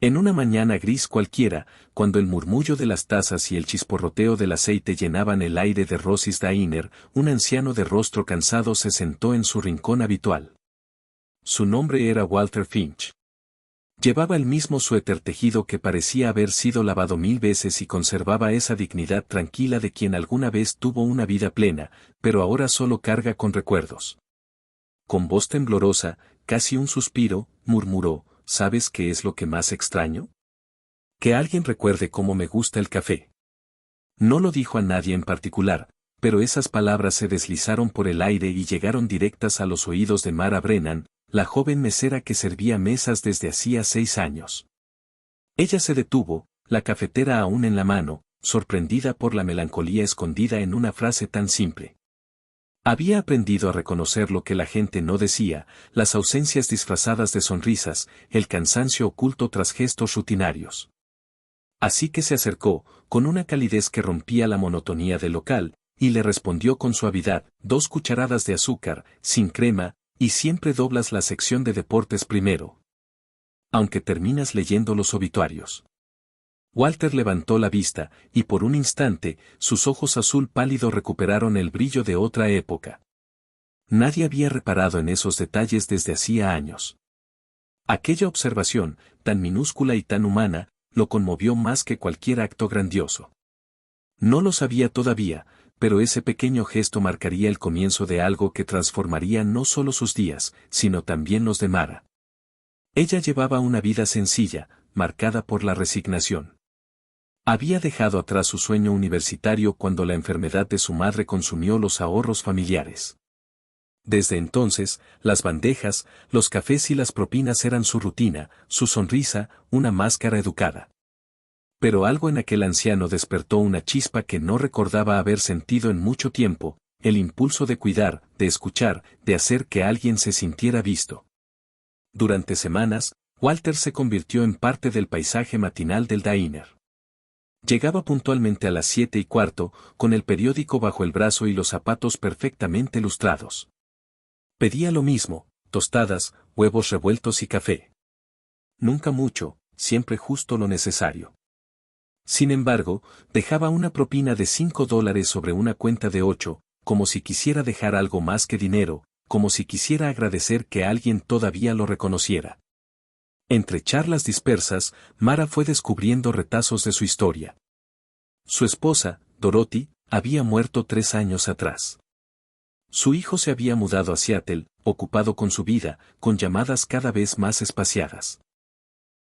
En una mañana gris cualquiera, cuando el murmullo de las tazas y el chisporroteo del aceite llenaban el aire de Rosy's Diner, un anciano de rostro cansado se sentó en su rincón habitual. Su nombre era Walter Finch. Llevaba el mismo suéter tejido que parecía haber sido lavado 1000 veces y conservaba esa dignidad tranquila de quien alguna vez tuvo una vida plena, pero ahora solo carga con recuerdos. Con voz temblorosa, casi un suspiro, murmuró: ¿Sabes qué es lo que más extraño? Que alguien recuerde cómo me gusta el café. No lo dijo a nadie en particular, pero esas palabras se deslizaron por el aire y llegaron directas a los oídos de Mara Brennan, la joven mesera que servía mesas desde hacía 6 años. Ella se detuvo, la cafetera aún en la mano, sorprendida por la melancolía escondida en una frase tan simple. Había aprendido a reconocer lo que la gente no decía, las ausencias disfrazadas de sonrisas, el cansancio oculto tras gestos rutinarios. Así que se acercó, con una calidez que rompía la monotonía del local, y le respondió con suavidad: 2 cucharadas de azúcar, sin crema, y siempre doblas la sección de deportes primero. Aunque terminas leyendo los obituarios. Walter levantó la vista, y por un instante, sus ojos azul pálido recuperaron el brillo de otra época. Nadie había reparado en esos detalles desde hacía años. Aquella observación, tan minúscula y tan humana, lo conmovió más que cualquier acto grandioso. No lo sabía todavía, pero ese pequeño gesto marcaría el comienzo de algo que transformaría no solo sus días, sino también los de Mara. Ella llevaba una vida sencilla, marcada por la resignación. Había dejado atrás su sueño universitario cuando la enfermedad de su madre consumió los ahorros familiares. Desde entonces, las bandejas, los cafés y las propinas eran su rutina, su sonrisa, una máscara educada. Pero algo en aquel anciano despertó una chispa que no recordaba haber sentido en mucho tiempo, el impulso de cuidar, de escuchar, de hacer que alguien se sintiera visto. Durante semanas, Walter se convirtió en parte del paisaje matinal del diner. Llegaba puntualmente a las 7:15, con el periódico bajo el brazo y los zapatos perfectamente lustrados. Pedía lo mismo: tostadas, huevos revueltos y café. Nunca mucho, siempre justo lo necesario. Sin embargo, dejaba una propina de $5 sobre una cuenta de 8, como si quisiera dejar algo más que dinero, como si quisiera agradecer que alguien todavía lo reconociera. Entre charlas dispersas, Mara fue descubriendo retazos de su historia. Su esposa, Dorothy, había muerto 3 años atrás. Su hijo se había mudado a Seattle, ocupado con su vida, con llamadas cada vez más espaciadas.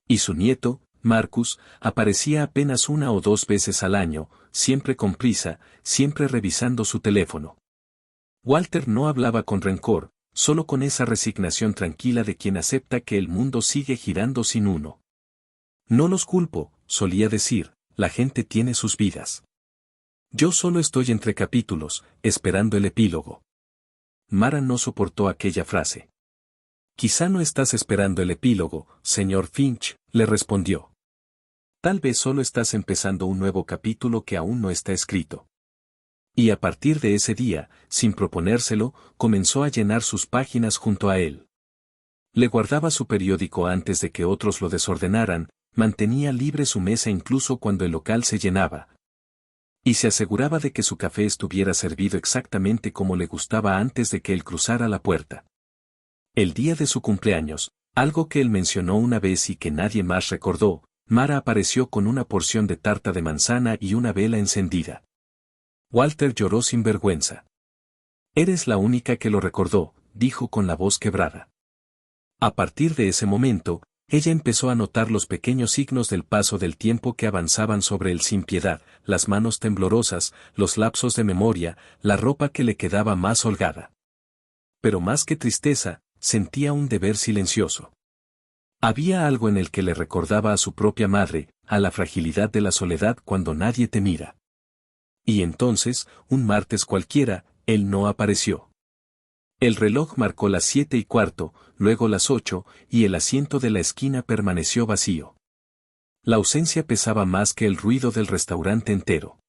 Y su nieto, Marcus, aparecía apenas 1 o 2 veces al año, siempre con prisa, siempre revisando su teléfono. Walter no hablaba con rencor, solo con esa resignación tranquila de quien acepta que el mundo sigue girando sin uno. No los culpo, solía decir, la gente tiene sus vidas. Yo solo estoy entre capítulos, esperando el epílogo. Mara no soportó aquella frase. Quizá no estás esperando el epílogo, señor Finch, le respondió. Tal vez solo estás empezando un nuevo capítulo que aún no está escrito. Y a partir de ese día, sin proponérselo, comenzó a llenar sus páginas junto a él. Le guardaba su periódico antes de que otros lo desordenaran, mantenía libre su mesa incluso cuando el local se llenaba. Y se aseguraba de que su café estuviera servido exactamente como le gustaba antes de que él cruzara la puerta. El día de su cumpleaños, algo que él mencionó una vez y que nadie más recordó, Mara apareció con una porción de tarta de manzana y una vela encendida. Walter lloró sin vergüenza. Eres la única que lo recordó, dijo con la voz quebrada. A partir de ese momento, ella empezó a notar los pequeños signos del paso del tiempo que avanzaban sobre él sin piedad, las manos temblorosas, los lapsos de memoria, la ropa que le quedaba más holgada. Pero más que tristeza, sentía un deber silencioso. Había algo en el que le recordaba a su propia madre, a la fragilidad de la soledad cuando nadie te mira. Y entonces, un martes cualquiera, él no apareció. El reloj marcó las 7:15, luego las 8, y el asiento de la esquina permaneció vacío. La ausencia pesaba más que el ruido del restaurante entero.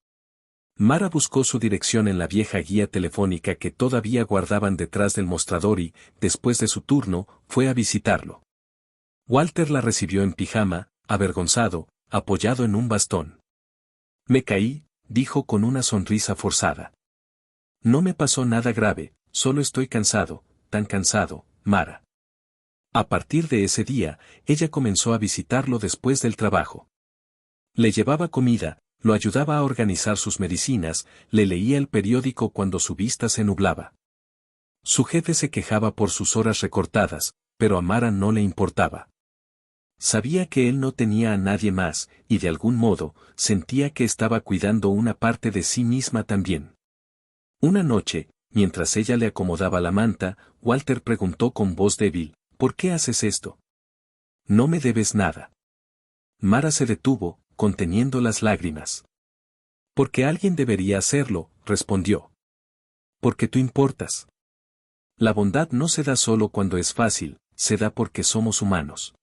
Mara buscó su dirección en la vieja guía telefónica que todavía guardaban detrás del mostrador y, después de su turno, fue a visitarlo. Walter la recibió en pijama, avergonzado, apoyado en un bastón. Me caí, dijo con una sonrisa forzada. No me pasó nada grave, solo estoy cansado, tan cansado, Mara. A partir de ese día, ella comenzó a visitarlo después del trabajo. Le llevaba comida, lo ayudaba a organizar sus medicinas, le leía el periódico cuando su vista se nublaba. Su jefe se quejaba por sus horas recortadas, pero a Mara no le importaba. Sabía que él no tenía a nadie más, y de algún modo, sentía que estaba cuidando una parte de sí misma también. Una noche, mientras ella le acomodaba la manta, Walter preguntó con voz débil, ¿por qué haces esto? No me debes nada. Mara se detuvo, conteniendo las lágrimas. Porque alguien debería hacerlo, respondió. Porque tú importas. La bondad no se da solo cuando es fácil, se da porque somos humanos.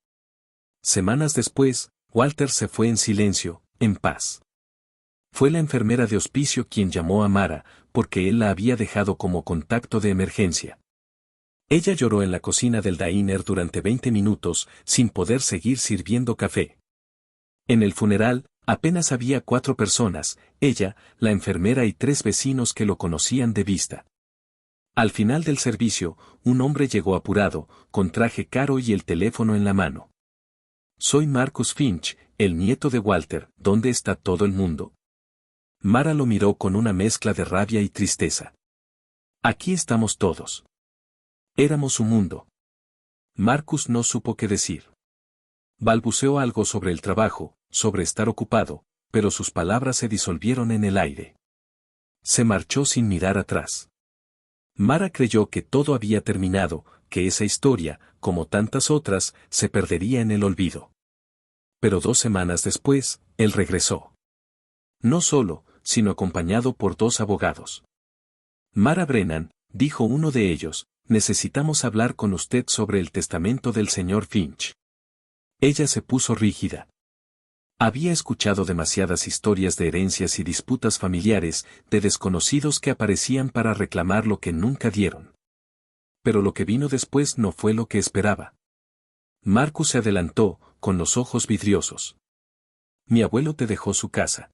Semanas después, Walter se fue en silencio, en paz. Fue la enfermera de hospicio quien llamó a Mara, porque él la había dejado como contacto de emergencia. Ella lloró en la cocina del diner durante 20 minutos, sin poder seguir sirviendo café. En el funeral, apenas había 4 personas, ella, la enfermera y 3 vecinos que lo conocían de vista. Al final del servicio, un hombre llegó apurado, con traje caro y el teléfono en la mano. Soy Marcus Finch, el nieto de Walter, ¿dónde está todo el mundo? Mara lo miró con una mezcla de rabia y tristeza. Aquí estamos todos. Éramos su mundo. Marcus no supo qué decir. Balbuceó algo sobre el trabajo, sobre estar ocupado, pero sus palabras se disolvieron en el aire. Se marchó sin mirar atrás. Mara creyó que todo había terminado, que esa historia, como tantas otras, se perdería en el olvido. Pero 2 semanas después, él regresó. No solo, sino acompañado por 2 abogados. Mara Brennan, dijo uno de ellos, necesitamos hablar con usted sobre el testamento del señor Finch. Ella se puso rígida. Había escuchado demasiadas historias de herencias y disputas familiares, de desconocidos que aparecían para reclamar lo que nunca dieron. Pero lo que vino después no fue lo que esperaba. Marcus se adelantó, con los ojos vidriosos. Mi abuelo te dejó su casa.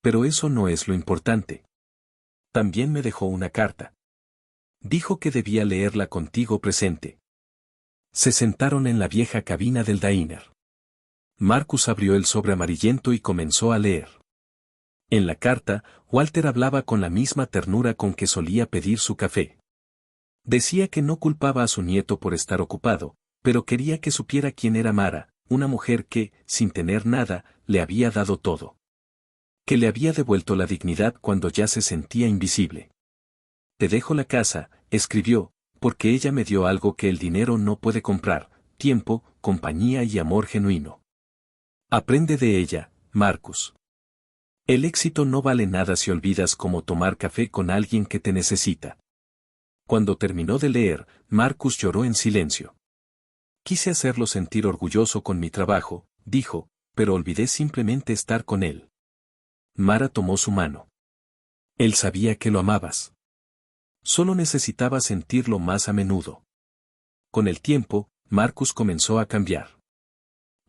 Pero eso no es lo importante. También me dejó una carta. Dijo que debía leerla contigo presente. Se sentaron en la vieja cabina del diner. Marcus abrió el sobre amarillento y comenzó a leer. En la carta, Walter hablaba con la misma ternura con que solía pedir su café. Decía que no culpaba a su nieto por estar ocupado, pero quería que supiera quién era Mara, una mujer que, sin tener nada, le había dado todo. Que le había devuelto la dignidad cuando ya se sentía invisible. Te dejo la casa, escribió, porque ella me dio algo que el dinero no puede comprar, tiempo, compañía y amor genuino. Aprende de ella, Marcus. El éxito no vale nada si olvidas cómo tomar café con alguien que te necesita. Cuando terminó de leer, Marcus lloró en silencio. Quise hacerlo sentir orgulloso con mi trabajo, dijo, pero olvidé simplemente estar con él. Mara tomó su mano. Él sabía que lo amabas. Solo necesitaba sentirlo más a menudo. Con el tiempo, Marcus comenzó a cambiar.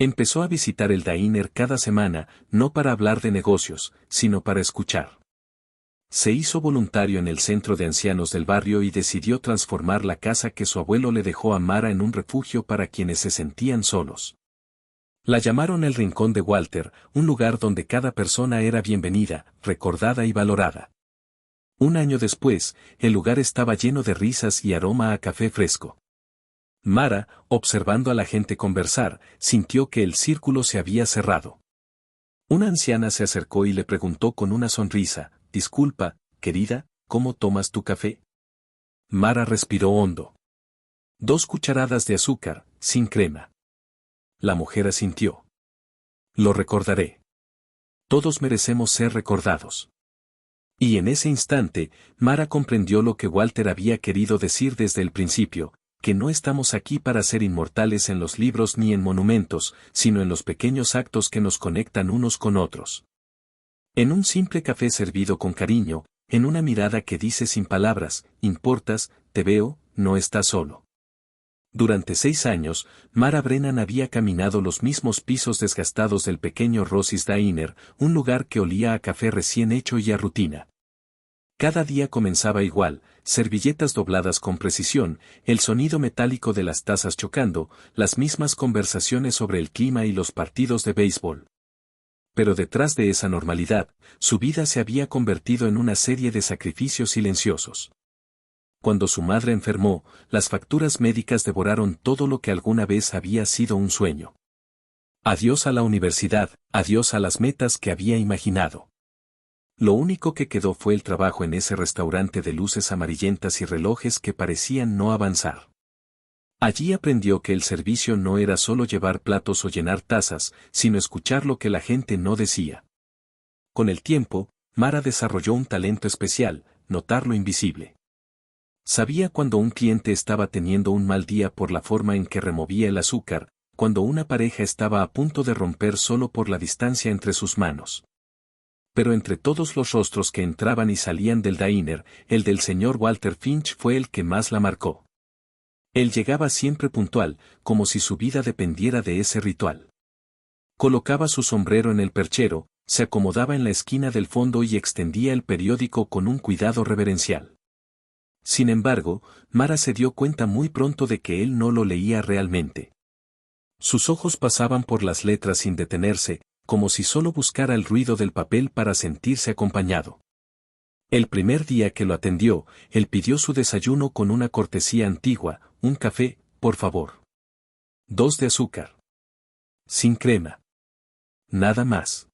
Empezó a visitar el diner cada semana, no para hablar de negocios, sino para escuchar. Se hizo voluntario en el centro de ancianos del barrio y decidió transformar la casa que su abuelo le dejó a Mara en un refugio para quienes se sentían solos. La llamaron el Rincón de Walter, un lugar donde cada persona era bienvenida, recordada y valorada. Un año después, el lugar estaba lleno de risas y aroma a café fresco. Mara, observando a la gente conversar, sintió que el círculo se había cerrado. Una anciana se acercó y le preguntó con una sonrisa, «Disculpa, querida, ¿cómo tomas tu café?» Mara respiró hondo. 2 cucharadas de azúcar, sin crema. La mujer asintió. Lo recordaré. Todos merecemos ser recordados. Y en ese instante, Mara comprendió lo que Walter había querido decir desde el principio, que no estamos aquí para ser inmortales en los libros ni en monumentos, sino en los pequeños actos que nos conectan unos con otros. En un simple café servido con cariño, en una mirada que dice sin palabras, importas, te veo, no estás solo. Durante 6 años, Mara Brennan había caminado los mismos pisos desgastados del pequeño Ross's Diner, un lugar que olía a café recién hecho y a rutina. Cada día comenzaba igual, servilletas dobladas con precisión, el sonido metálico de las tazas chocando, las mismas conversaciones sobre el clima y los partidos de béisbol. Pero detrás de esa normalidad, su vida se había convertido en una serie de sacrificios silenciosos. Cuando su madre enfermó, las facturas médicas devoraron todo lo que alguna vez había sido un sueño. Adiós a la universidad, adiós a las metas que había imaginado. Lo único que quedó fue el trabajo en ese restaurante de luces amarillentas y relojes que parecían no avanzar. Allí aprendió que el servicio no era solo llevar platos o llenar tazas, sino escuchar lo que la gente no decía. Con el tiempo, Mara desarrolló un talento especial, notar lo invisible. Sabía cuando un cliente estaba teniendo un mal día por la forma en que removía el azúcar, cuando una pareja estaba a punto de romper solo por la distancia entre sus manos. Pero entre todos los rostros que entraban y salían del diner, el del señor Walter Finch fue el que más la marcó. Él llegaba siempre puntual, como si su vida dependiera de ese ritual. Colocaba su sombrero en el perchero, se acomodaba en la esquina del fondo y extendía el periódico con un cuidado reverencial. Sin embargo, Mara se dio cuenta muy pronto de que él no lo leía realmente. Sus ojos pasaban por las letras sin detenerse, como si solo buscara el ruido del papel para sentirse acompañado. El primer día que lo atendió, él pidió su desayuno con una cortesía antigua, un café, por favor. 2 de azúcar. Sin crema. Nada más.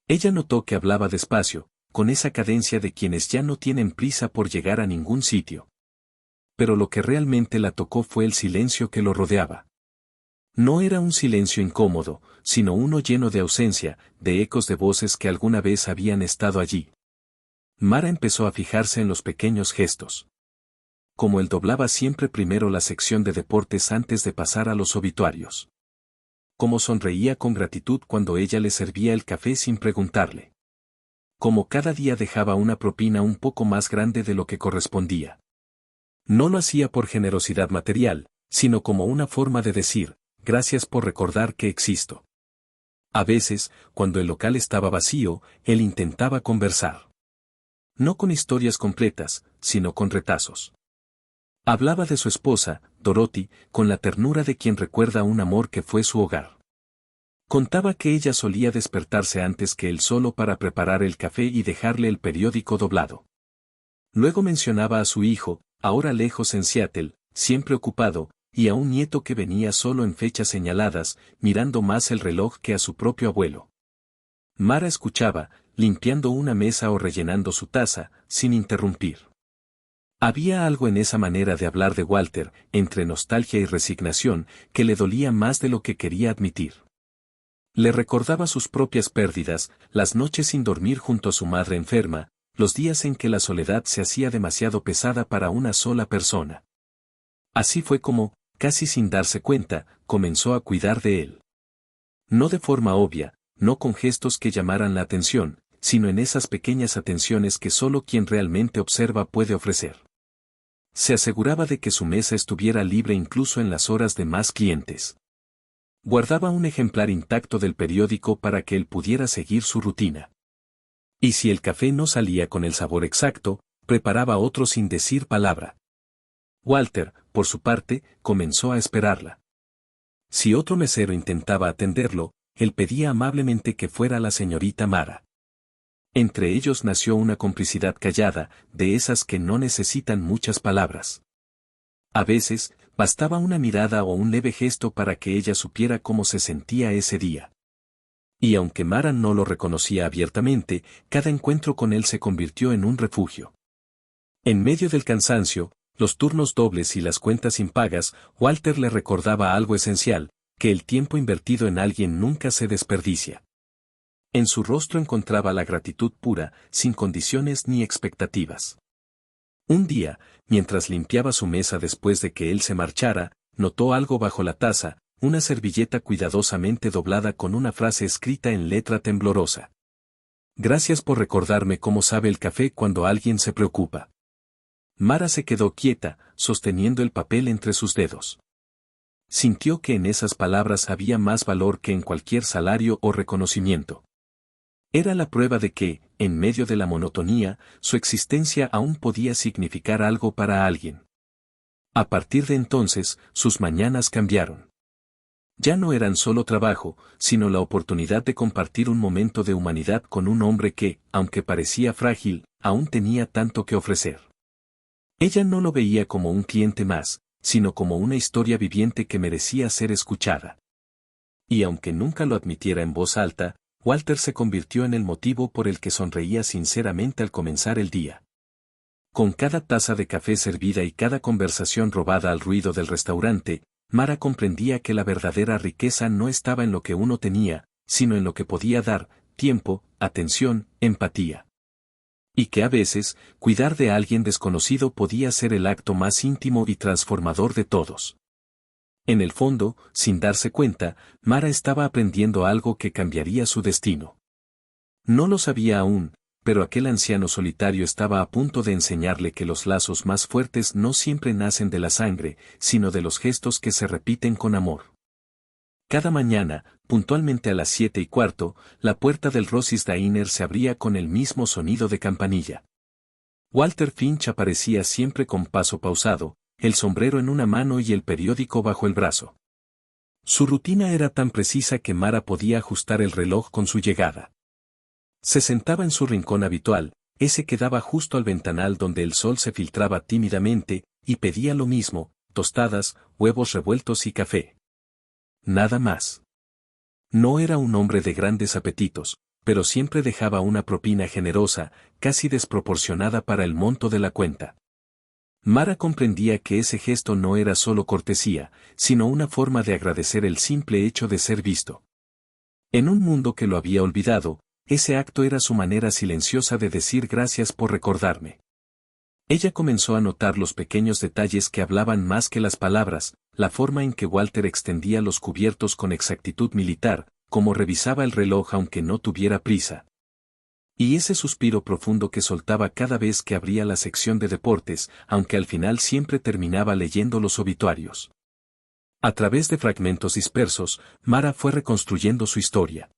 Ella notó que hablaba despacio, con esa cadencia de quienes ya no tienen prisa por llegar a ningún sitio. Pero lo que realmente la tocó fue el silencio que lo rodeaba. No era un silencio incómodo, sino uno lleno de ausencia, de ecos de voces que alguna vez habían estado allí. Mara empezó a fijarse en los pequeños gestos. Como él doblaba siempre primero la sección de deportes antes de pasar a los obituarios. Como sonreía con gratitud cuando ella le servía el café sin preguntarle. Como cada día dejaba una propina un poco más grande de lo que correspondía. No lo hacía por generosidad material, sino como una forma de decir, gracias por recordar que existo. A veces, cuando el local estaba vacío, él intentaba conversar. No con historias completas, sino con retazos. Hablaba de su esposa, Dorothy, con la ternura de quien recuerda un amor que fue su hogar. Contaba que ella solía despertarse antes que él solo para preparar el café y dejarle el periódico doblado. Luego mencionaba a su hijo, ahora lejos en Seattle, siempre ocupado, y a un nieto que venía solo en fechas señaladas, mirando más el reloj que a su propio abuelo. Mara escuchaba, limpiando una mesa o rellenando su taza, sin interrumpir. Había algo en esa manera de hablar de Walter, entre nostalgia y resignación, que le dolía más de lo que quería admitir. Le recordaba sus propias pérdidas, las noches sin dormir junto a su madre enferma, los días en que la soledad se hacía demasiado pesada para una sola persona. Así fue como, casi sin darse cuenta, comenzó a cuidar de él. No de forma obvia, no con gestos que llamaran la atención, sino en esas pequeñas atenciones que solo quien realmente observa puede ofrecer. Se aseguraba de que su mesa estuviera libre incluso en las horas de más clientes. Guardaba un ejemplar intacto del periódico para que él pudiera seguir su rutina. Y si el café no salía con el sabor exacto, preparaba otro sin decir palabra. Walter, por su parte, comenzó a esperarla. Si otro mesero intentaba atenderlo, él pedía amablemente que fuera la señorita Mara. Entre ellos nació una complicidad callada, de esas que no necesitan muchas palabras. A veces, bastaba una mirada o un leve gesto para que ella supiera cómo se sentía ese día. Y aunque Mara no lo reconocía abiertamente, cada encuentro con él se convirtió en un refugio. En medio del cansancio, los turnos dobles y las cuentas impagas, Walter le recordaba algo esencial, que el tiempo invertido en alguien nunca se desperdicia. En su rostro encontraba la gratitud pura, sin condiciones ni expectativas. Un día, mientras limpiaba su mesa después de que él se marchara, notó algo bajo la taza, una servilleta cuidadosamente doblada con una frase escrita en letra temblorosa. Gracias por recordarme cómo sabe el café cuando alguien se preocupa. Mara se quedó quieta, sosteniendo el papel entre sus dedos. Sintió que en esas palabras había más valor que en cualquier salario o reconocimiento. Era la prueba de que, en medio de la monotonía, su existencia aún podía significar algo para alguien. A partir de entonces, sus mañanas cambiaron. Ya no eran solo trabajo, sino la oportunidad de compartir un momento de humanidad con un hombre que, aunque parecía frágil, aún tenía tanto que ofrecer. Ella no lo veía como un cliente más, sino como una historia viviente que merecía ser escuchada. Y aunque nunca lo admitiera en voz alta, Walter se convirtió en el motivo por el que sonreía sinceramente al comenzar el día. Con cada taza de café servida y cada conversación robada al ruido del restaurante, Mara comprendía que la verdadera riqueza no estaba en lo que uno tenía, sino en lo que podía dar: tiempo, atención, empatía. Y que a veces, cuidar de alguien desconocido podía ser el acto más íntimo y transformador de todos. En el fondo, sin darse cuenta, Mara estaba aprendiendo algo que cambiaría su destino. No lo sabía aún, pero aquel anciano solitario estaba a punto de enseñarle que los lazos más fuertes no siempre nacen de la sangre, sino de los gestos que se repiten con amor. Cada mañana, puntualmente a las 7:15, la puerta del Ross's Diner se abría con el mismo sonido de campanilla. Walter Finch aparecía siempre con paso pausado, el sombrero en una mano y el periódico bajo el brazo. Su rutina era tan precisa que Mara podía ajustar el reloj con su llegada. Se sentaba en su rincón habitual, ese que daba justo al ventanal donde el sol se filtraba tímidamente, y pedía lo mismo: tostadas, huevos revueltos y café. Nada más. No era un hombre de grandes apetitos, pero siempre dejaba una propina generosa, casi desproporcionada para el monto de la cuenta. Mara comprendía que ese gesto no era solo cortesía, sino una forma de agradecer el simple hecho de ser visto. En un mundo que lo había olvidado, ese acto era su manera silenciosa de decir gracias por recordarme. Ella comenzó a notar los pequeños detalles que hablaban más que las palabras: la forma en que Walter extendía los cubiertos con exactitud militar, cómo revisaba el reloj aunque no tuviera prisa. Y ese suspiro profundo que soltaba cada vez que abría la sección de deportes, aunque al final siempre terminaba leyendo los obituarios. A través de fragmentos dispersos, Mara fue reconstruyendo su historia.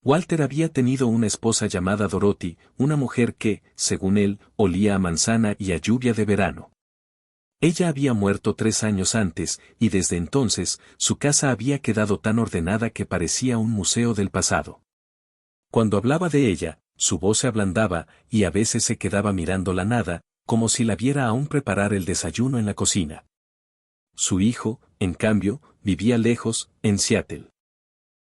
Walter había tenido una esposa llamada Dorothy, una mujer que, según él, olía a manzana y a lluvia de verano. Ella había muerto 3 años antes, y desde entonces, su casa había quedado tan ordenada que parecía un museo del pasado. Cuando hablaba de ella, su voz se ablandaba, y a veces se quedaba mirando la nada, como si la viera aún preparar el desayuno en la cocina. Su hijo, en cambio, vivía lejos, en Seattle.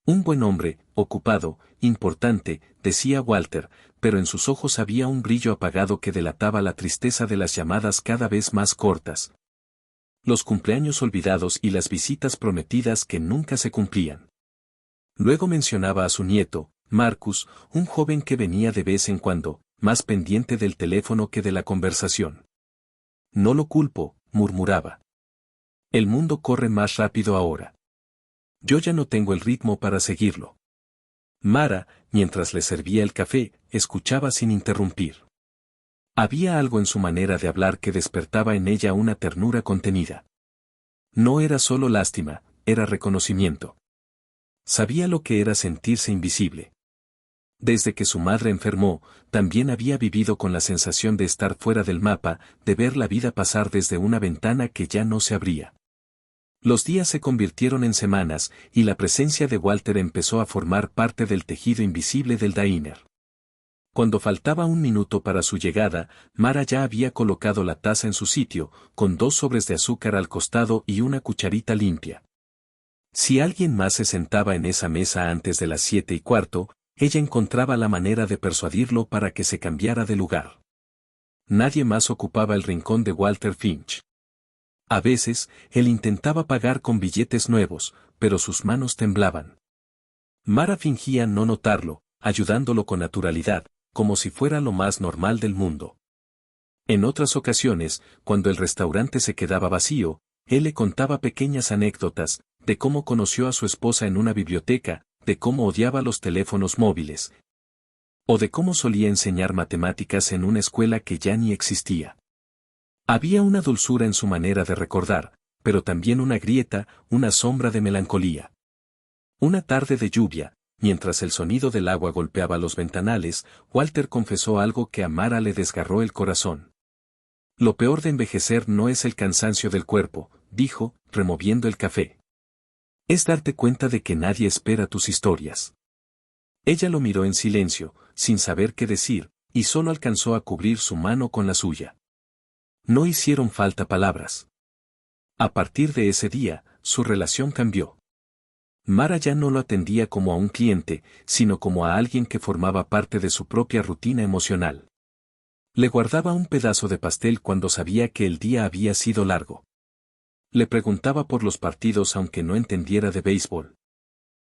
Un buen hombre, ocupado, importante, decía Walter, pero en sus ojos había un brillo apagado que delataba la tristeza de las llamadas cada vez más cortas. Los cumpleaños olvidados y las visitas prometidas que nunca se cumplían. Luego mencionaba a su nieto, Marcus, un joven que venía de vez en cuando, más pendiente del teléfono que de la conversación. No lo culpo, murmuraba. El mundo corre más rápido ahora. Yo ya no tengo el ritmo para seguirlo. Mara, mientras le servía el café, escuchaba sin interrumpir. Había algo en su manera de hablar que despertaba en ella una ternura contenida. No era solo lástima, era reconocimiento. Sabía lo que era sentirse invisible. Desde que su madre enfermó, también había vivido con la sensación de estar fuera del mapa, de ver la vida pasar desde una ventana que ya no se abría. Los días se convirtieron en semanas, y la presencia de Walter empezó a formar parte del tejido invisible del diner. Cuando faltaba un minuto para su llegada, Mara ya había colocado la taza en su sitio, con 2 sobres de azúcar al costado y una cucharita limpia. Si alguien más se sentaba en esa mesa antes de las 7:15, ella encontraba la manera de persuadirlo para que se cambiara de lugar. Nadie más ocupaba el rincón de Walter Finch. A veces, él intentaba pagar con billetes nuevos, pero sus manos temblaban. Mara fingía no notarlo, ayudándolo con naturalidad, como si fuera lo más normal del mundo. En otras ocasiones, cuando el restaurante se quedaba vacío, él le contaba pequeñas anécdotas, de cómo conoció a su esposa en una biblioteca, de cómo odiaba los teléfonos móviles, o de cómo solía enseñar matemáticas en una escuela que ya ni existía. Había una dulzura en su manera de recordar, pero también una grieta, una sombra de melancolía. Una tarde de lluvia, mientras el sonido del agua golpeaba los ventanales, Walter confesó algo que a Mara le desgarró el corazón. Lo peor de envejecer no es el cansancio del cuerpo, dijo, removiendo el café. Es darte cuenta de que nadie espera tus historias. Ella lo miró en silencio, sin saber qué decir, y solo alcanzó a cubrir su mano con la suya. No hicieron falta palabras. A partir de ese día, su relación cambió. Mara ya no lo atendía como a un cliente, sino como a alguien que formaba parte de su propia rutina emocional. Le guardaba un pedazo de pastel cuando sabía que el día había sido largo. Le preguntaba por los partidos aunque no entendiera de béisbol.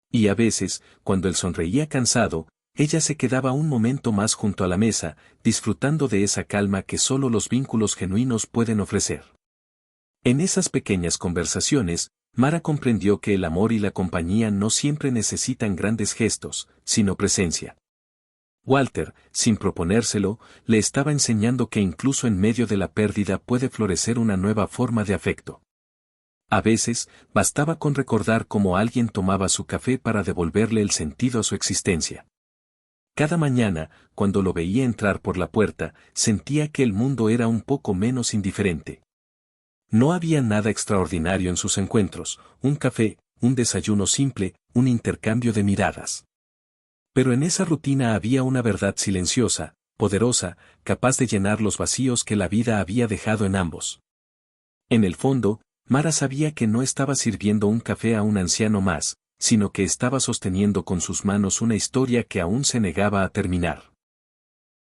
Y a veces, cuando él sonreía cansado, ella se quedaba un momento más junto a la mesa, disfrutando de esa calma que solo los vínculos genuinos pueden ofrecer. En esas pequeñas conversaciones, Mara comprendió que el amor y la compañía no siempre necesitan grandes gestos, sino presencia. Walter, sin proponérselo, le estaba enseñando que incluso en medio de la pérdida puede florecer una nueva forma de afecto. A veces, bastaba con recordar cómo alguien tomaba su café para devolverle el sentido a su existencia. Cada mañana, cuando lo veía entrar por la puerta, sentía que el mundo era un poco menos indiferente. No había nada extraordinario en sus encuentros, un café, un desayuno simple, un intercambio de miradas. Pero en esa rutina había una verdad silenciosa, poderosa, capaz de llenar los vacíos que la vida había dejado en ambos. En el fondo, Mara sabía que no estaba sirviendo un café a un anciano más, sino que estaba sosteniendo con sus manos una historia que aún se negaba a terminar.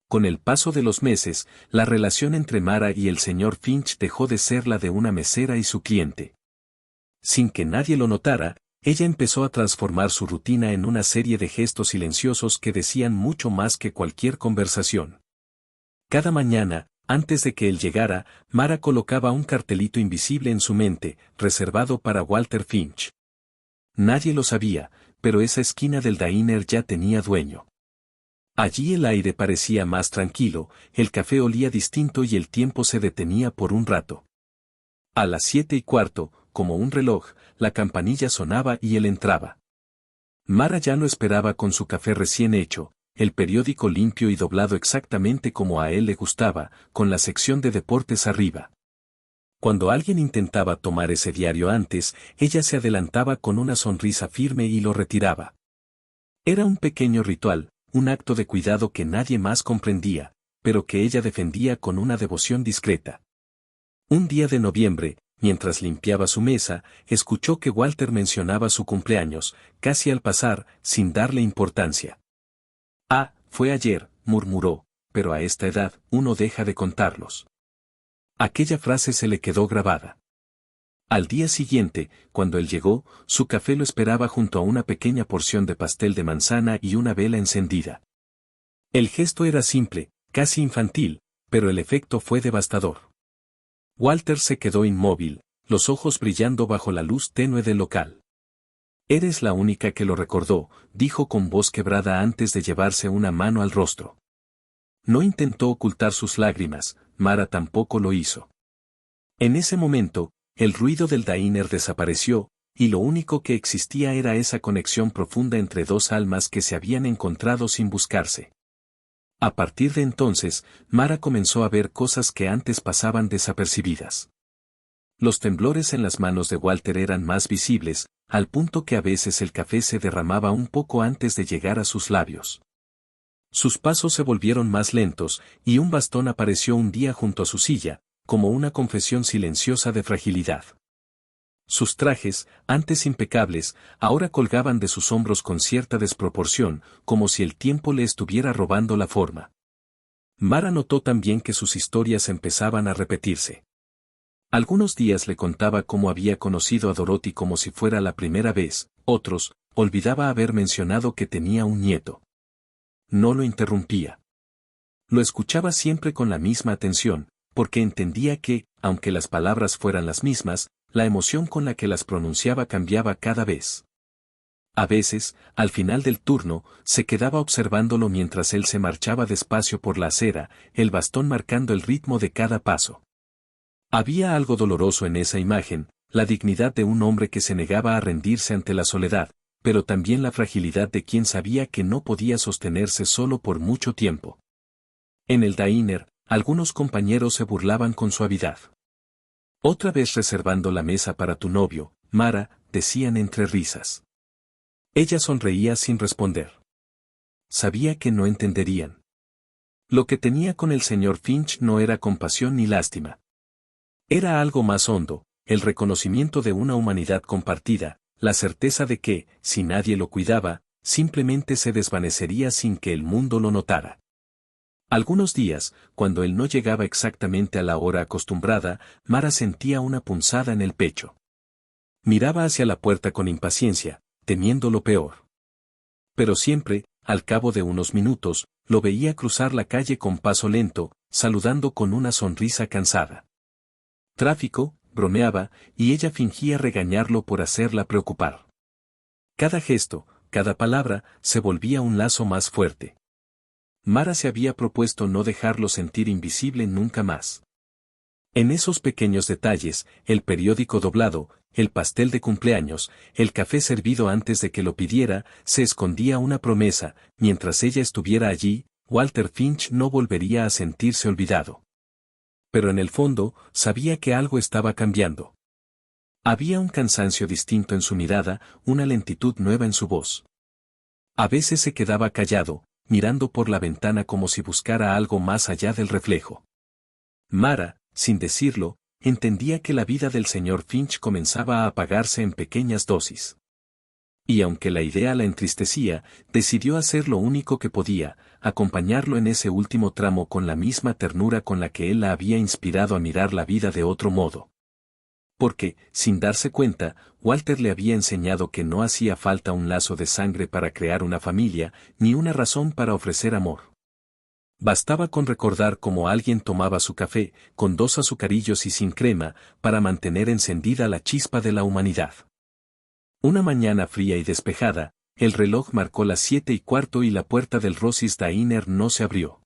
Con el paso de los meses, la relación entre Mara y el señor Finch dejó de ser la de una mesera y su cliente. Sin que nadie lo notara, ella empezó a transformar su rutina en una serie de gestos silenciosos que decían mucho más que cualquier conversación. Cada mañana, antes de que él llegara, Mara colocaba un cartelito invisible en su mente, reservado para Walter Finch. Nadie lo sabía, pero esa esquina del diner ya tenía dueño. Allí el aire parecía más tranquilo, el café olía distinto y el tiempo se detenía por un rato. A las 7:15, como un reloj, la campanilla sonaba y él entraba. Mara ya lo esperaba con su café recién hecho, el periódico limpio y doblado exactamente como a él le gustaba, con la sección de deportes arriba. Cuando alguien intentaba tomar ese diario antes, ella se adelantaba con una sonrisa firme y lo retiraba. Era un pequeño ritual, un acto de cuidado que nadie más comprendía, pero que ella defendía con una devoción discreta. Un día de noviembre, mientras limpiaba su mesa, escuchó que Walter mencionaba su cumpleaños, casi al pasar, sin darle importancia. «Ah, fue ayer», murmuró, «pero a esta edad, uno deja de contarlos». Aquella frase se le quedó grabada. Al día siguiente, cuando él llegó, su café lo esperaba junto a una pequeña porción de pastel de manzana y una vela encendida. El gesto era simple, casi infantil, pero el efecto fue devastador. Walter se quedó inmóvil, los ojos brillando bajo la luz tenue del local. «Eres la única que lo recordó», dijo con voz quebrada antes de llevarse una mano al rostro. No intentó ocultar sus lágrimas, Mara tampoco lo hizo. En ese momento, el ruido del diner desapareció, y lo único que existía era esa conexión profunda entre dos almas que se habían encontrado sin buscarse. A partir de entonces, Mara comenzó a ver cosas que antes pasaban desapercibidas. Los temblores en las manos de Walter eran más visibles, al punto que a veces el café se derramaba un poco antes de llegar a sus labios. Sus pasos se volvieron más lentos, y un bastón apareció un día junto a su silla, como una confesión silenciosa de fragilidad. Sus trajes, antes impecables, ahora colgaban de sus hombros con cierta desproporción, como si el tiempo le estuviera robando la forma. Mara notó también que sus historias empezaban a repetirse. Algunos días le contaba cómo había conocido a Dorothy como si fuera la primera vez, otros, olvidaba haber mencionado que tenía un nieto. No lo interrumpía. Lo escuchaba siempre con la misma atención, porque entendía que, aunque las palabras fueran las mismas, la emoción con la que las pronunciaba cambiaba cada vez. A veces, al final del turno, se quedaba observándolo mientras él se marchaba despacio por la acera, el bastón marcando el ritmo de cada paso. Había algo doloroso en esa imagen, la dignidad de un hombre que se negaba a rendirse ante la soledad, pero también la fragilidad de quien sabía que no podía sostenerse solo por mucho tiempo. En el diner, algunos compañeros se burlaban con suavidad. Otra vez reservando la mesa para tu novio, Mara, decían entre risas. Ella sonreía sin responder. Sabía que no entenderían. Lo que tenía con el señor Finch no era compasión ni lástima. Era algo más hondo, el reconocimiento de una humanidad compartida, la certeza de que, si nadie lo cuidaba, simplemente se desvanecería sin que el mundo lo notara. Algunos días, cuando él no llegaba exactamente a la hora acostumbrada, Mara sentía una punzada en el pecho. Miraba hacia la puerta con impaciencia, temiendo lo peor. Pero siempre, al cabo de unos minutos, lo veía cruzar la calle con paso lento, saludando con una sonrisa cansada. Tráfico, bromeaba, y ella fingía regañarlo por hacerla preocupar. Cada gesto, cada palabra, se volvía un lazo más fuerte. Mara se había propuesto no dejarlo sentir invisible nunca más. En esos pequeños detalles, el periódico doblado, el pastel de cumpleaños, el café servido antes de que lo pidiera, se escondía una promesa: mientras ella estuviera allí, Walter Finch no volvería a sentirse olvidado. Pero en el fondo, sabía que algo estaba cambiando. Había un cansancio distinto en su mirada, una lentitud nueva en su voz. A veces se quedaba callado, mirando por la ventana como si buscara algo más allá del reflejo. Mara, sin decirlo, entendía que la vida del señor Finch comenzaba a apagarse en pequeñas dosis. Y aunque la idea la entristecía, decidió hacer lo único que podía, acompañarlo en ese último tramo con la misma ternura con la que él la había inspirado a mirar la vida de otro modo. Porque, sin darse cuenta, Walter le había enseñado que no hacía falta un lazo de sangre para crear una familia, ni una razón para ofrecer amor. Bastaba con recordar cómo alguien tomaba su café, con 2 azucarillos y sin crema, para mantener encendida la chispa de la humanidad. Una mañana fría y despejada, el reloj marcó las 7:15 y la puerta del Rosy's Diner no se abrió.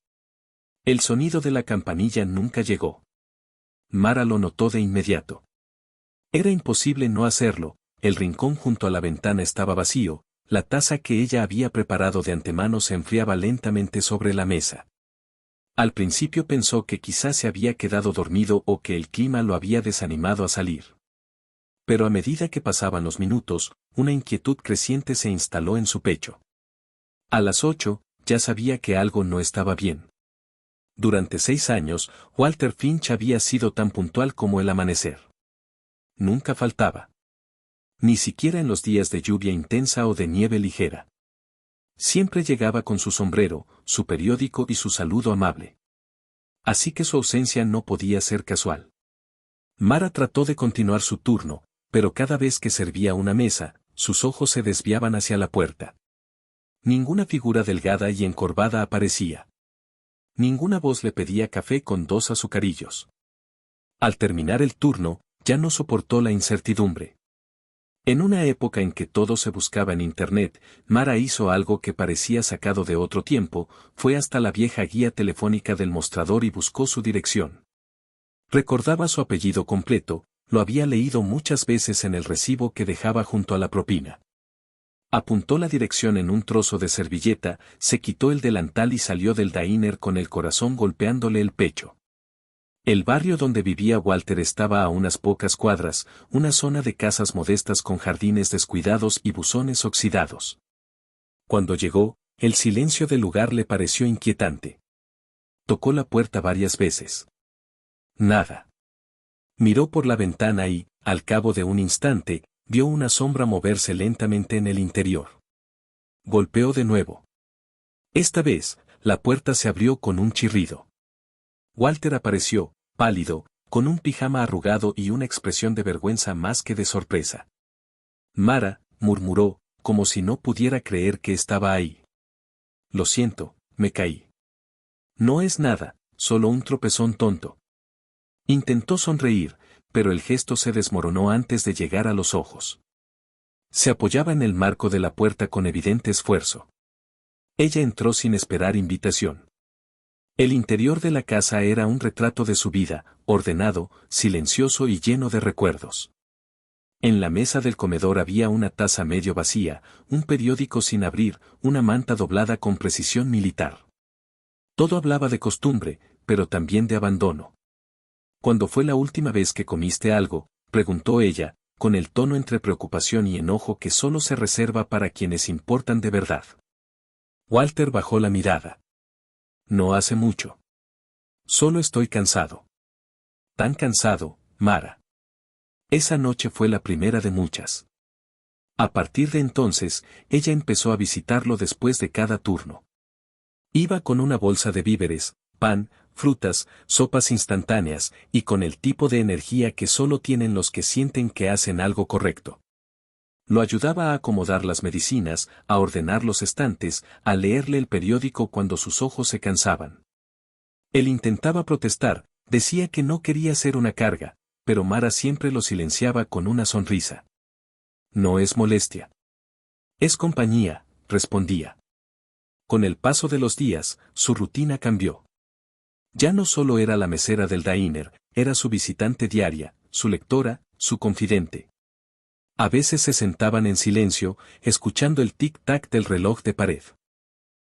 El sonido de la campanilla nunca llegó. Mara lo notó de inmediato. Era imposible no hacerlo, el rincón junto a la ventana estaba vacío, la taza que ella había preparado de antemano se enfriaba lentamente sobre la mesa. Al principio pensó que quizás se había quedado dormido o que el clima lo había desanimado a salir. Pero a medida que pasaban los minutos, una inquietud creciente se instaló en su pecho. A las 8, ya sabía que algo no estaba bien. Durante 6 años, Walter Finch había sido tan puntual como el amanecer. Nunca faltaba. Ni siquiera en los días de lluvia intensa o de nieve ligera. Siempre llegaba con su sombrero, su periódico y su saludo amable. Así que su ausencia no podía ser casual. Mara trató de continuar su turno, pero cada vez que servía una mesa, sus ojos se desviaban hacia la puerta. Ninguna figura delgada y encorvada aparecía. Ninguna voz le pedía café con 2 azucarillos. Al terminar el turno, ya no soportó la incertidumbre. En una época en que todo se buscaba en Internet, Mara hizo algo que parecía sacado de otro tiempo, fue hasta la vieja guía telefónica del mostrador y buscó su dirección. Recordaba su apellido completo, lo había leído muchas veces en el recibo que dejaba junto a la propina. Apuntó la dirección en un trozo de servilleta, se quitó el delantal y salió del diner con el corazón golpeándole el pecho. El barrio donde vivía Walter estaba a unas pocas cuadras, una zona de casas modestas con jardines descuidados y buzones oxidados. Cuando llegó, el silencio del lugar le pareció inquietante. Tocó la puerta varias veces. Nada. Miró por la ventana y, al cabo de un instante, vio una sombra moverse lentamente en el interior. Golpeó de nuevo. Esta vez, la puerta se abrió con un chirrido. Walter apareció, pálido, con un pijama arrugado y una expresión de vergüenza más que de sorpresa. Mara, murmuró, como si no pudiera creer que estaba ahí. Lo siento, me caí. No es nada, solo un tropezón tonto. Intentó sonreír, pero el gesto se desmoronó antes de llegar a los ojos. Se apoyaba en el marco de la puerta con evidente esfuerzo. Ella entró sin esperar invitación. El interior de la casa era un retrato de su vida, ordenado, silencioso y lleno de recuerdos. En la mesa del comedor había una taza medio vacía, un periódico sin abrir, una manta doblada con precisión militar. Todo hablaba de costumbre, pero también de abandono. ¿Cuándo fue la última vez que comiste algo?, preguntó ella, con el tono entre preocupación y enojo que solo se reserva para quienes importan de verdad. Walter bajó la mirada. No hace mucho. Solo estoy cansado. Tan cansado, Mara. Esa noche fue la primera de muchas. A partir de entonces, ella empezó a visitarlo después de cada turno. Iba con una bolsa de víveres, pan, frutas, sopas instantáneas, y con el tipo de energía que solo tienen los que sienten que hacen algo correcto. Lo ayudaba a acomodar las medicinas, a ordenar los estantes, a leerle el periódico cuando sus ojos se cansaban. Él intentaba protestar, decía que no quería ser una carga, pero Mara siempre lo silenciaba con una sonrisa. No es molestia. Es compañía, respondía. Con el paso de los días, su rutina cambió. Ya no solo era la mesera del diner, era su visitante diaria, su lectora, su confidente. A veces se sentaban en silencio, escuchando el tic-tac del reloj de pared.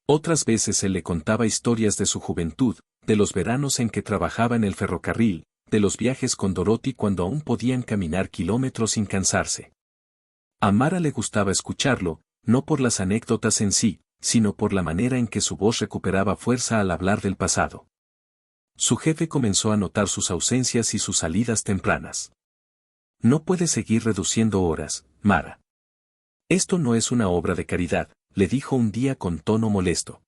Otras veces él le contaba historias de su juventud, de los veranos en que trabajaba en el ferrocarril, de los viajes con Dorothy cuando aún podían caminar kilómetros sin cansarse. A Mara le gustaba escucharlo, no por las anécdotas en sí, sino por la manera en que su voz recuperaba fuerza al hablar del pasado. Su jefe comenzó a notar sus ausencias y sus salidas tempranas. No puedes seguir reduciendo horas, Mara. Esto no es una obra de caridad, le dijo un día con tono molesto.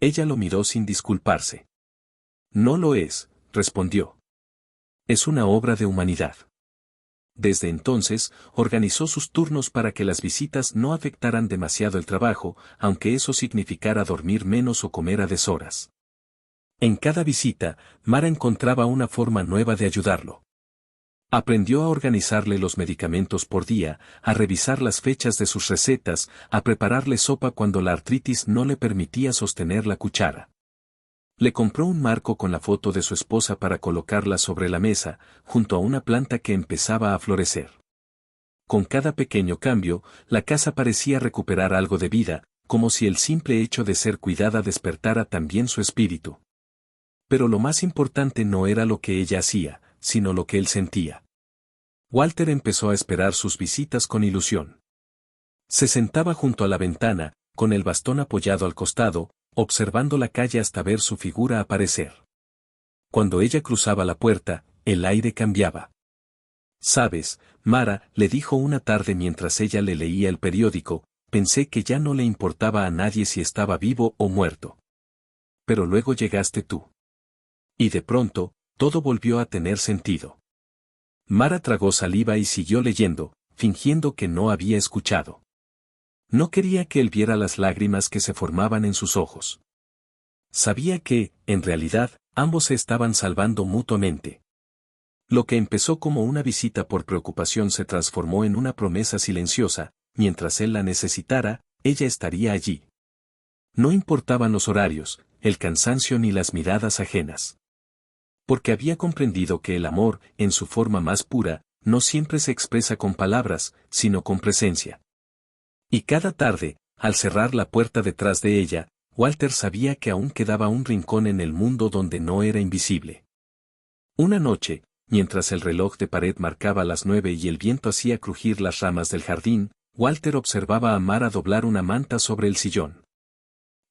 Ella lo miró sin disculparse. No lo es, respondió. Es una obra de humanidad. Desde entonces, organizó sus turnos para que las visitas no afectaran demasiado el trabajo, aunque eso significara dormir menos o comer a deshoras. En cada visita, Mara encontraba una forma nueva de ayudarlo. Aprendió a organizarle los medicamentos por día, a revisar las fechas de sus recetas, a prepararle sopa cuando la artritis no le permitía sostener la cuchara. Le compró un marco con la foto de su esposa para colocarla sobre la mesa, junto a una planta que empezaba a florecer. Con cada pequeño cambio, la casa parecía recuperar algo de vida, como si el simple hecho de ser cuidada despertara también su espíritu. Pero lo más importante no era lo que ella hacía, sino lo que él sentía. Walter empezó a esperar sus visitas con ilusión. Se sentaba junto a la ventana, con el bastón apoyado al costado, observando la calle hasta ver su figura aparecer. Cuando ella cruzaba la puerta, el aire cambiaba. «Sabes, Mara», le dijo una tarde mientras ella le leía el periódico, «pensé que ya no le importaba a nadie si estaba vivo o muerto. Pero luego llegaste tú. Y de pronto, todo volvió a tener sentido». Mara tragó saliva y siguió leyendo, fingiendo que no había escuchado. No quería que él viera las lágrimas que se formaban en sus ojos. Sabía que, en realidad, ambos se estaban salvando mutuamente. Lo que empezó como una visita por preocupación se transformó en una promesa silenciosa, mientras él la necesitara, ella estaría allí. No importaban los horarios, el cansancio ni las miradas ajenas. Porque había comprendido que el amor, en su forma más pura, no siempre se expresa con palabras, sino con presencia. Y cada tarde, al cerrar la puerta detrás de ella, Walter sabía que aún quedaba un rincón en el mundo donde no era invisible. Una noche, mientras el reloj de pared marcaba las 9 y el viento hacía crujir las ramas del jardín, Walter observaba a Mara doblar una manta sobre el sillón.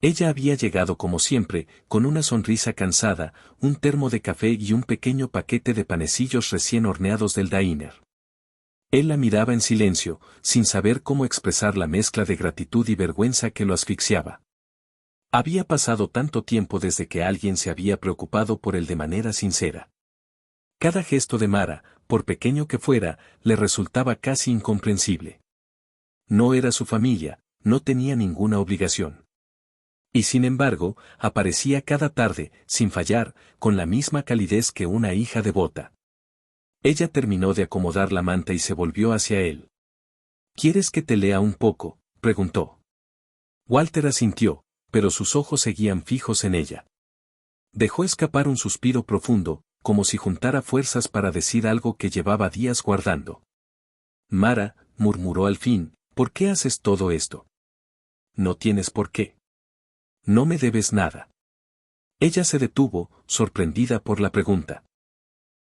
Ella había llegado como siempre, con una sonrisa cansada, un termo de café y un pequeño paquete de panecillos recién horneados del diner. Él la miraba en silencio, sin saber cómo expresar la mezcla de gratitud y vergüenza que lo asfixiaba. Había pasado tanto tiempo desde que alguien se había preocupado por él de manera sincera. Cada gesto de Mara, por pequeño que fuera, le resultaba casi incomprensible. No era su familia, no tenía ninguna obligación. Y sin embargo, aparecía cada tarde, sin fallar, con la misma calidez que una hija devota. Ella terminó de acomodar la manta y se volvió hacia él. «¿Quieres que te lea un poco?», preguntó. Walter asintió, pero sus ojos seguían fijos en ella. Dejó escapar un suspiro profundo, como si juntara fuerzas para decir algo que llevaba días guardando. Mara, murmuró al fin, ¿por qué haces todo esto? No tienes por qué. No me debes nada. Ella se detuvo, sorprendida por la pregunta.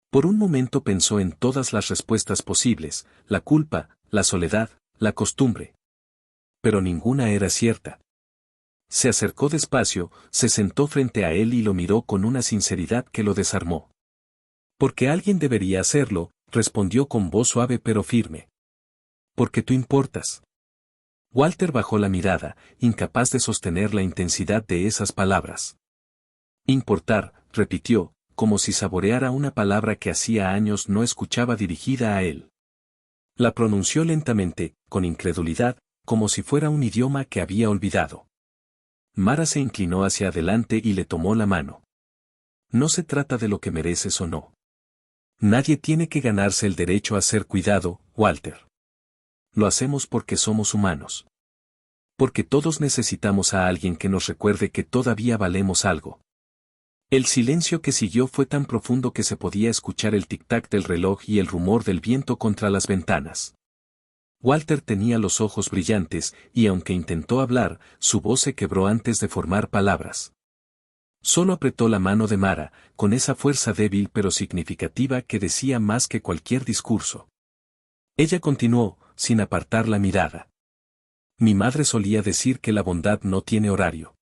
Por un momento pensó en todas las respuestas posibles, la culpa, la soledad, la costumbre. Pero ninguna era cierta. Se acercó despacio, se sentó frente a él y lo miró con una sinceridad que lo desarmó. Porque alguien debería hacerlo, respondió con voz suave pero firme. Porque tú importas. Walter bajó la mirada, incapaz de sostener la intensidad de esas palabras. Importar, repitió, como si saboreara una palabra que hacía años no escuchaba dirigida a él. La pronunció lentamente, con incredulidad, como si fuera un idioma que había olvidado. Mara se inclinó hacia adelante y le tomó la mano. No se trata de lo que mereces o no. Nadie tiene que ganarse el derecho a ser cuidado, Walter. Lo hacemos porque somos humanos. Porque todos necesitamos a alguien que nos recuerde que todavía valemos algo. El silencio que siguió fue tan profundo que se podía escuchar el tic-tac del reloj y el rumor del viento contra las ventanas. Walter tenía los ojos brillantes, y aunque intentó hablar, su voz se quebró antes de formar palabras. Solo apretó la mano de Mara, con esa fuerza débil pero significativa que decía más que cualquier discurso. Ella continuó, sin apartar la mirada. Mi madre solía decir que la bondad no tiene horario.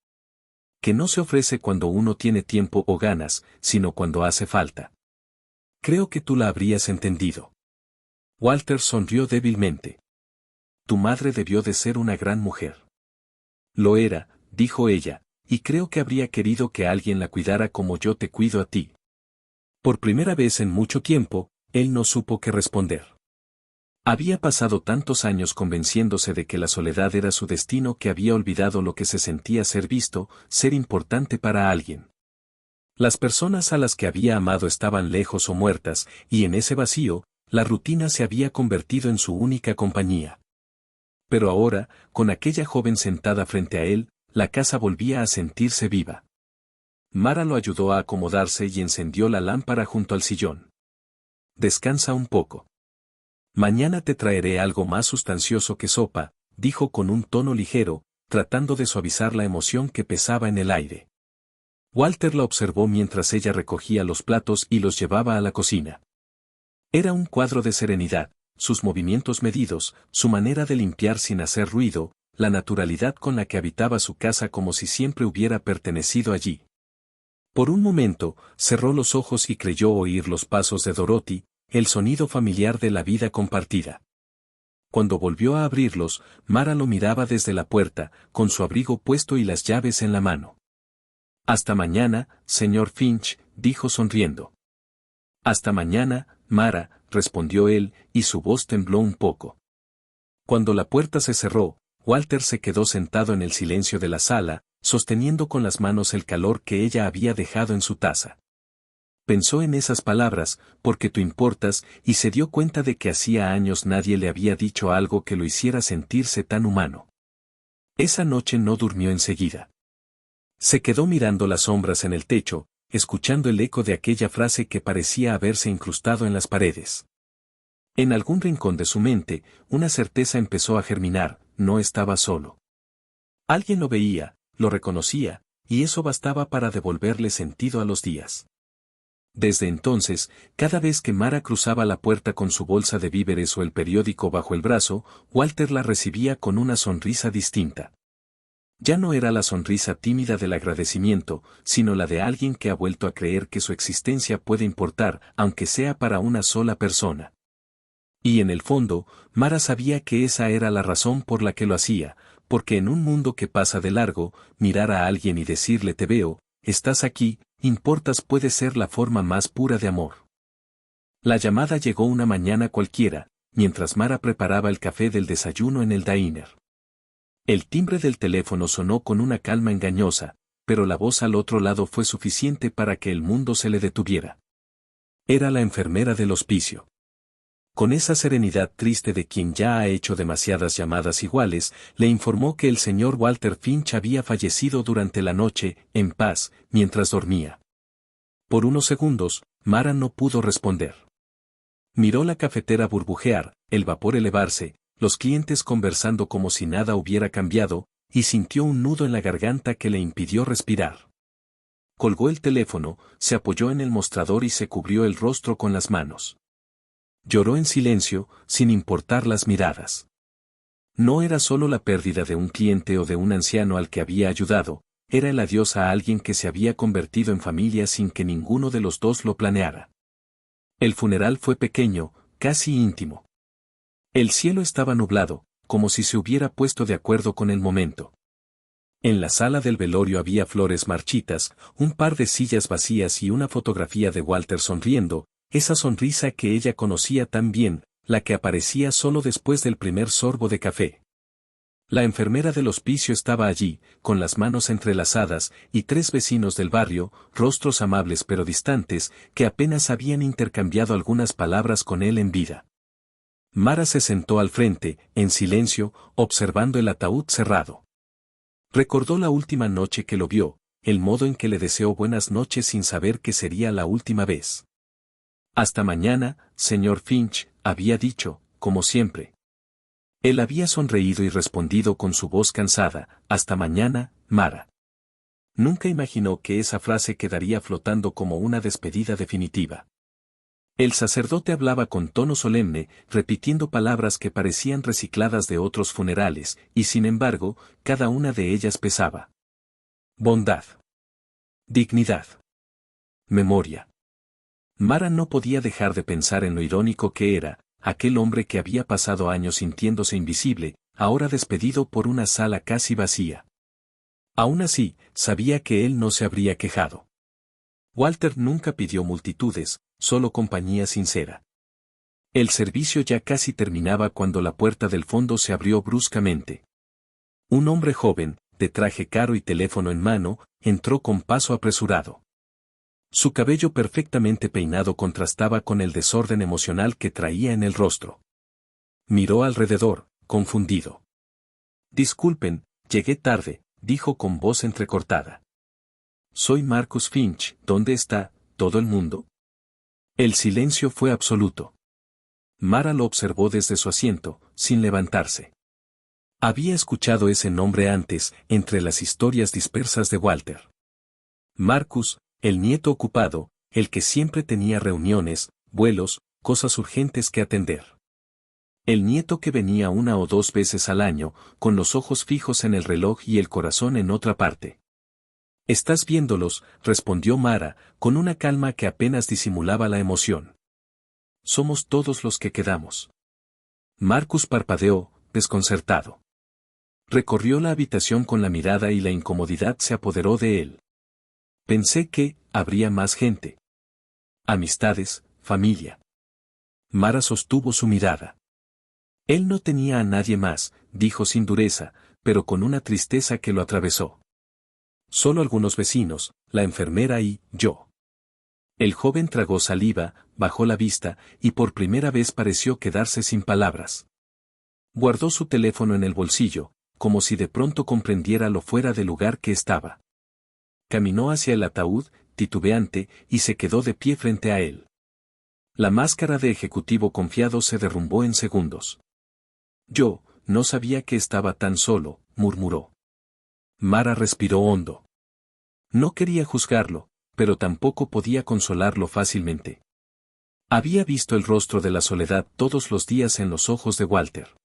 Que no se ofrece cuando uno tiene tiempo o ganas, sino cuando hace falta. Creo que tú la habrías entendido. Walter sonrió débilmente. Tu madre debió de ser una gran mujer. Lo era, dijo ella, y creo que habría querido que alguien la cuidara como yo te cuido a ti. Por primera vez en mucho tiempo, él no supo qué responder. Había pasado tantos años convenciéndose de que la soledad era su destino que había olvidado lo que se sentía ser visto, ser importante para alguien. Las personas a las que había amado estaban lejos o muertas, y en ese vacío, la rutina se había convertido en su única compañía. Pero ahora, con aquella joven sentada frente a él, la casa volvía a sentirse viva. Mara lo ayudó a acomodarse y encendió la lámpara junto al sillón. Descansa un poco. Mañana te traeré algo más sustancioso que sopa, dijo con un tono ligero, tratando de suavizar la emoción que pesaba en el aire. Walter la observó mientras ella recogía los platos y los llevaba a la cocina. Era un cuadro de serenidad, sus movimientos medidos, su manera de limpiar sin hacer ruido, la naturalidad con la que habitaba su casa como si siempre hubiera pertenecido allí. Por un momento, cerró los ojos y creyó oír los pasos de Dorothy, el sonido familiar de la vida compartida. Cuando volvió a abrirlos, Mara lo miraba desde la puerta, con su abrigo puesto y las llaves en la mano. Hasta mañana, señor Finch, dijo sonriendo. Hasta mañana, Mara, respondió él, y su voz tembló un poco. Cuando la puerta se cerró, Walter se quedó sentado en el silencio de la sala, sosteniendo con las manos el calor que ella había dejado en su taza. Pensó en esas palabras, porque tú importas, y se dio cuenta de que hacía años nadie le había dicho algo que lo hiciera sentirse tan humano. Esa noche no durmió enseguida. Se quedó mirando las sombras en el techo, escuchando el eco de aquella frase que parecía haberse incrustado en las paredes. En algún rincón de su mente, una certeza empezó a germinar, no estaba solo. Alguien lo veía, lo reconocía, y eso bastaba para devolverle sentido a los días. Desde entonces, cada vez que Mara cruzaba la puerta con su bolsa de víveres o el periódico bajo el brazo, Walter la recibía con una sonrisa distinta. Ya no era la sonrisa tímida del agradecimiento, sino la de alguien que ha vuelto a creer que su existencia puede importar, aunque sea para una sola persona. Y en el fondo, Mara sabía que esa era la razón por la que lo hacía, porque en un mundo que pasa de largo, mirar a alguien y decirle te veo, estás aquí, importas puede ser la forma más pura de amor. La llamada llegó una mañana cualquiera, mientras Mara preparaba el café del desayuno en el diner. El timbre del teléfono sonó con una calma engañosa, pero la voz al otro lado fue suficiente para que el mundo se le detuviera. Era la enfermera del hospicio. Con esa serenidad triste de quien ya ha hecho demasiadas llamadas iguales, le informó que el señor Walter Finch había fallecido durante la noche, en paz, mientras dormía. Por unos segundos, Mara no pudo responder. Miró la cafetera burbujear, el vapor elevarse, los clientes conversando como si nada hubiera cambiado, y sintió un nudo en la garganta que le impidió respirar. Colgó el teléfono, se apoyó en el mostrador y se cubrió el rostro con las manos. Lloró en silencio, sin importar las miradas. No era solo la pérdida de un cliente o de un anciano al que había ayudado, era el adiós a alguien que se había convertido en familia sin que ninguno de los dos lo planeara. El funeral fue pequeño, casi íntimo. El cielo estaba nublado, como si se hubiera puesto de acuerdo con el momento. En la sala del velorio había flores marchitas, un par de sillas vacías y una fotografía de Walter sonriendo, esa sonrisa que ella conocía tan bien, la que aparecía solo después del primer sorbo de café. La enfermera del hospicio estaba allí, con las manos entrelazadas, y 3 vecinos del barrio, rostros amables pero distantes, que apenas habían intercambiado algunas palabras con él en vida. Mara se sentó al frente, en silencio, observando el ataúd cerrado. Recordó la última noche que lo vio, el modo en que le deseó buenas noches sin saber que sería la última vez. Hasta mañana, señor Finch, había dicho, como siempre. Él había sonreído y respondido con su voz cansada, hasta mañana, Mara. Nunca imaginó que esa frase quedaría flotando como una despedida definitiva. El sacerdote hablaba con tono solemne, repitiendo palabras que parecían recicladas de otros funerales, y sin embargo, cada una de ellas pesaba. Bondad. Dignidad. Memoria. Mara no podía dejar de pensar en lo irónico que era, aquel hombre que había pasado años sintiéndose invisible, ahora despedido por una sala casi vacía. Aún así, sabía que él no se habría quejado. Walter nunca pidió multitudes, solo compañía sincera. El servicio ya casi terminaba cuando la puerta del fondo se abrió bruscamente. Un hombre joven, de traje caro y teléfono en mano, entró con paso apresurado. Su cabello perfectamente peinado contrastaba con el desorden emocional que traía en el rostro. Miró alrededor, confundido. Disculpen, llegué tarde, dijo con voz entrecortada. Soy Marcus Finch, ¿dónde está todo el mundo? El silencio fue absoluto. Mara lo observó desde su asiento, sin levantarse. Había escuchado ese nombre antes, entre las historias dispersas de Walter. Marcus, el nieto ocupado, el que siempre tenía reuniones, vuelos, cosas urgentes que atender. El nieto que venía 1 o 2 veces al año, con los ojos fijos en el reloj y el corazón en otra parte. «Estás viéndolos», respondió Mara, con una calma que apenas disimulaba la emoción. «Somos todos los que quedamos». Marcus parpadeó, desconcertado. Recorrió la habitación con la mirada y la incomodidad se apoderó de él. Pensé que habría más gente. Amistades, familia. Mara sostuvo su mirada. Él no tenía a nadie más, dijo sin dureza, pero con una tristeza que lo atravesó. Solo algunos vecinos, la enfermera y yo. El joven tragó saliva, bajó la vista, y por primera vez pareció quedarse sin palabras. Guardó su teléfono en el bolsillo, como si de pronto comprendiera lo fuera de lugar que estaba. Caminó hacia el ataúd, titubeante, y se quedó de pie frente a él. La máscara de ejecutivo confiado se derrumbó en segundos. Yo, no sabía que estaba tan solo, murmuró. Mara respiró hondo. No quería juzgarlo, pero tampoco podía consolarlo fácilmente. Había visto el rostro de la soledad todos los días en los ojos de Walter.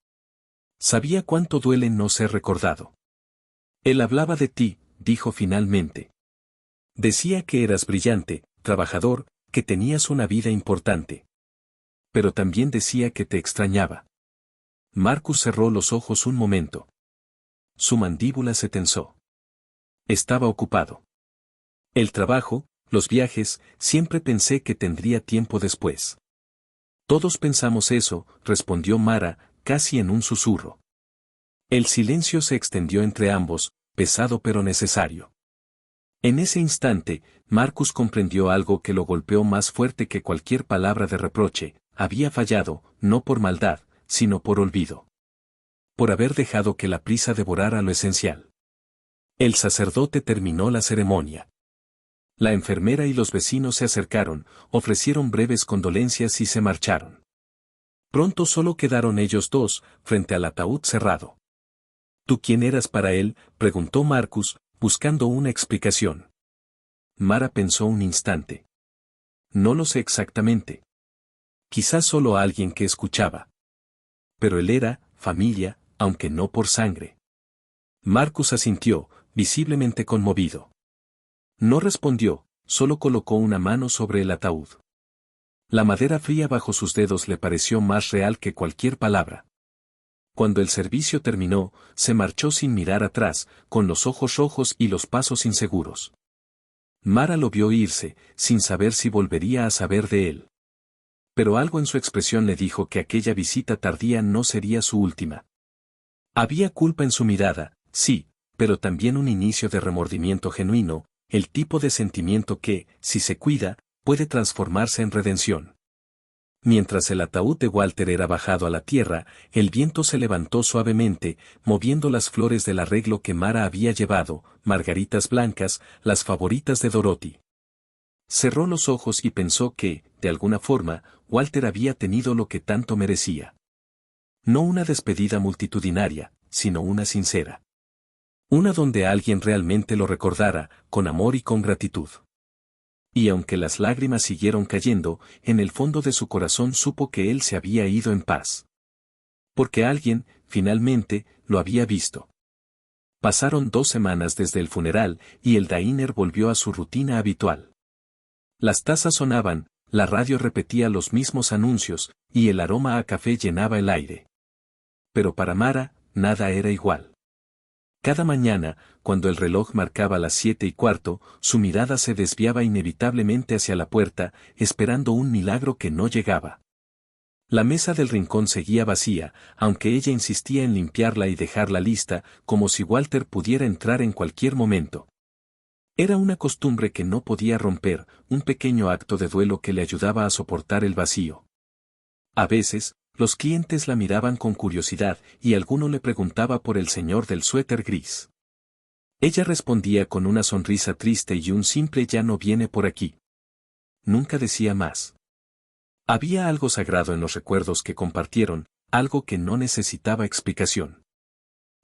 Sabía cuánto duele no ser recordado. Él hablaba de ti, dijo finalmente. Decía que eras brillante, trabajador, que tenías una vida importante. Pero también decía que te extrañaba. Marcus cerró los ojos un momento. Su mandíbula se tensó. Estaba ocupado. El trabajo, los viajes, siempre pensé que tendría tiempo después. Todos pensamos eso, respondió Mara, casi en un susurro. El silencio se extendió entre ambos, pesado pero necesario. En ese instante, Marcus comprendió algo que lo golpeó más fuerte que cualquier palabra de reproche. Había fallado, no por maldad, sino por olvido. Por haber dejado que la prisa devorara lo esencial. El sacerdote terminó la ceremonia. La enfermera y los vecinos se acercaron, ofrecieron breves condolencias y se marcharon. Pronto solo quedaron ellos dos, frente al ataúd cerrado. ¿Tú quién eras para él?, preguntó Marcus, buscando una explicación. Mara pensó un instante. No lo sé exactamente. Quizás solo alguien que escuchaba. Pero él era familia, aunque no por sangre. Marcus asintió, visiblemente conmovido. No respondió, solo colocó una mano sobre el ataúd. La madera fría bajo sus dedos le pareció más real que cualquier palabra. Cuando el servicio terminó, se marchó sin mirar atrás, con los ojos rojos y los pasos inseguros. Mara lo vio irse, sin saber si volvería a saber de él. Pero algo en su expresión le dijo que aquella visita tardía no sería su última. Había culpa en su mirada, sí, pero también un inicio de remordimiento genuino, el tipo de sentimiento que, si se cuida, puede transformarse en redención. Mientras el ataúd de Walter era bajado a la tierra, el viento se levantó suavemente, moviendo las flores del arreglo que Mara había llevado, margaritas blancas, las favoritas de Dorothy. Cerró los ojos y pensó que, de alguna forma, Walter había tenido lo que tanto merecía. No una despedida multitudinaria, sino una sincera. Una donde alguien realmente lo recordara, con amor y con gratitud. Y aunque las lágrimas siguieron cayendo, en el fondo de su corazón supo que él se había ido en paz. Porque alguien, finalmente, lo había visto. Pasaron 2 semanas desde el funeral, y el diner volvió a su rutina habitual. Las tazas sonaban, la radio repetía los mismos anuncios, y el aroma a café llenaba el aire. Pero para Mara, nada era igual. Cada mañana, cuando el reloj marcaba las 7:15, su mirada se desviaba inevitablemente hacia la puerta, esperando un milagro que no llegaba. La mesa del rincón seguía vacía, aunque ella insistía en limpiarla y dejarla lista, como si Walter pudiera entrar en cualquier momento. Era una costumbre que no podía romper, un pequeño acto de duelo que le ayudaba a soportar el vacío. A veces, los clientes la miraban con curiosidad y alguno le preguntaba por el señor del suéter gris. Ella respondía con una sonrisa triste y un simple "ya no viene por aquí". Nunca decía más. Había algo sagrado en los recuerdos que compartieron, algo que no necesitaba explicación.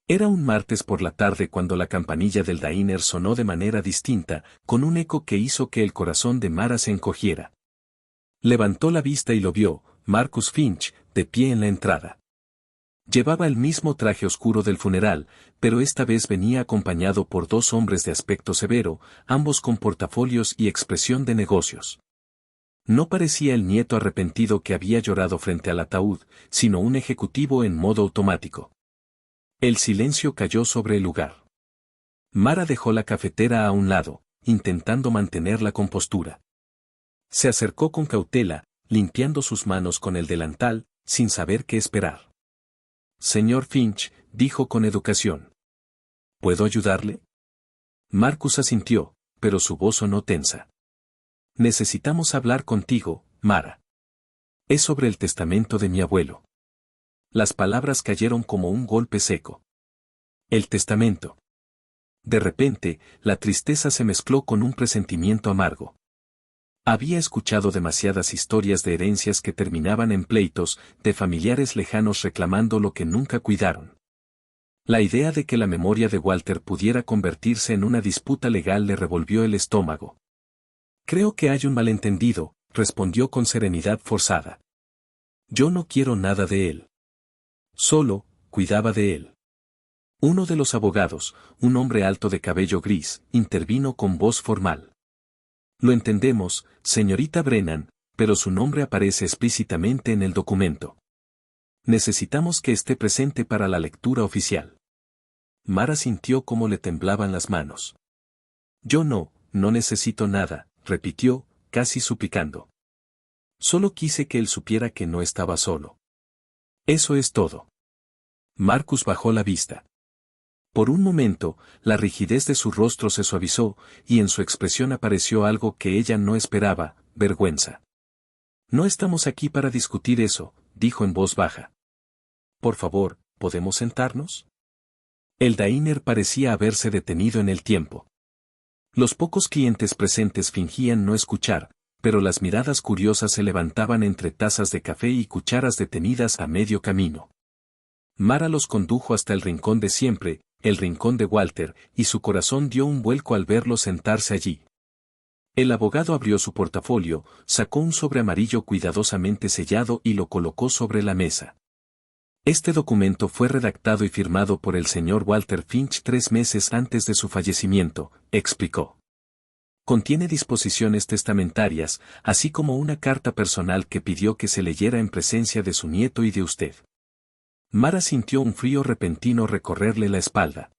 Era un martes por la tarde cuando la campanilla del diner sonó de manera distinta, con un eco que hizo que el corazón de Mara se encogiera. Levantó la vista y lo vio, Marcus Finch, de pie en la entrada. Llevaba el mismo traje oscuro del funeral, pero esta vez venía acompañado por 2 hombres de aspecto severo, ambos con portafolios y expresión de negocios. No parecía el nieto arrepentido que había llorado frente al ataúd, sino un ejecutivo en modo automático. El silencio cayó sobre el lugar. Mara dejó la cafetera a un lado, intentando mantener la compostura. Se acercó con cautela, limpiando sus manos con el delantal, sin saber qué esperar. Señor Finch, dijo con educación. ¿Puedo ayudarle? Marcus asintió, pero su voz sonó tensa. Necesitamos hablar contigo, Mara. Es sobre el testamento de mi abuelo. Las palabras cayeron como un golpe seco. El testamento. De repente, la tristeza se mezcló con un presentimiento amargo. Había escuchado demasiadas historias de herencias que terminaban en pleitos, de familiares lejanos reclamando lo que nunca cuidaron. La idea de que la memoria de Walter pudiera convertirse en una disputa legal le revolvió el estómago. Creo que hay un malentendido, respondió con serenidad forzada. Yo no quiero nada de él. Solo, cuidaba de él. Uno de los abogados, un hombre alto de cabello gris, intervino con voz formal. Lo entendemos, señorita Brennan, pero su nombre aparece explícitamente en el documento. Necesitamos que esté presente para la lectura oficial. Mara sintió cómo le temblaban las manos. Yo no necesito nada, repitió, casi suplicando. Solo quise que él supiera que no estaba solo. Eso es todo. Marcus bajó la vista. Por un momento, la rigidez de su rostro se suavizó, y en su expresión apareció algo que ella no esperaba, vergüenza. No estamos aquí para discutir eso, dijo en voz baja. Por favor, ¿podemos sentarnos? El diner parecía haberse detenido en el tiempo. Los pocos clientes presentes fingían no escuchar, pero las miradas curiosas se levantaban entre tazas de café y cucharas detenidas a medio camino. Mara los condujo hasta el rincón de siempre, el rincón de Walter, y su corazón dio un vuelco al verlo sentarse allí. El abogado abrió su portafolio, sacó un sobre amarillo cuidadosamente sellado y lo colocó sobre la mesa. Este documento fue redactado y firmado por el señor Walter Finch 3 meses antes de su fallecimiento, explicó. Contiene disposiciones testamentarias, así como una carta personal que pidió que se leyera en presencia de su nieto y de usted. Mara sintió un frío repentino recorrerle la espalda.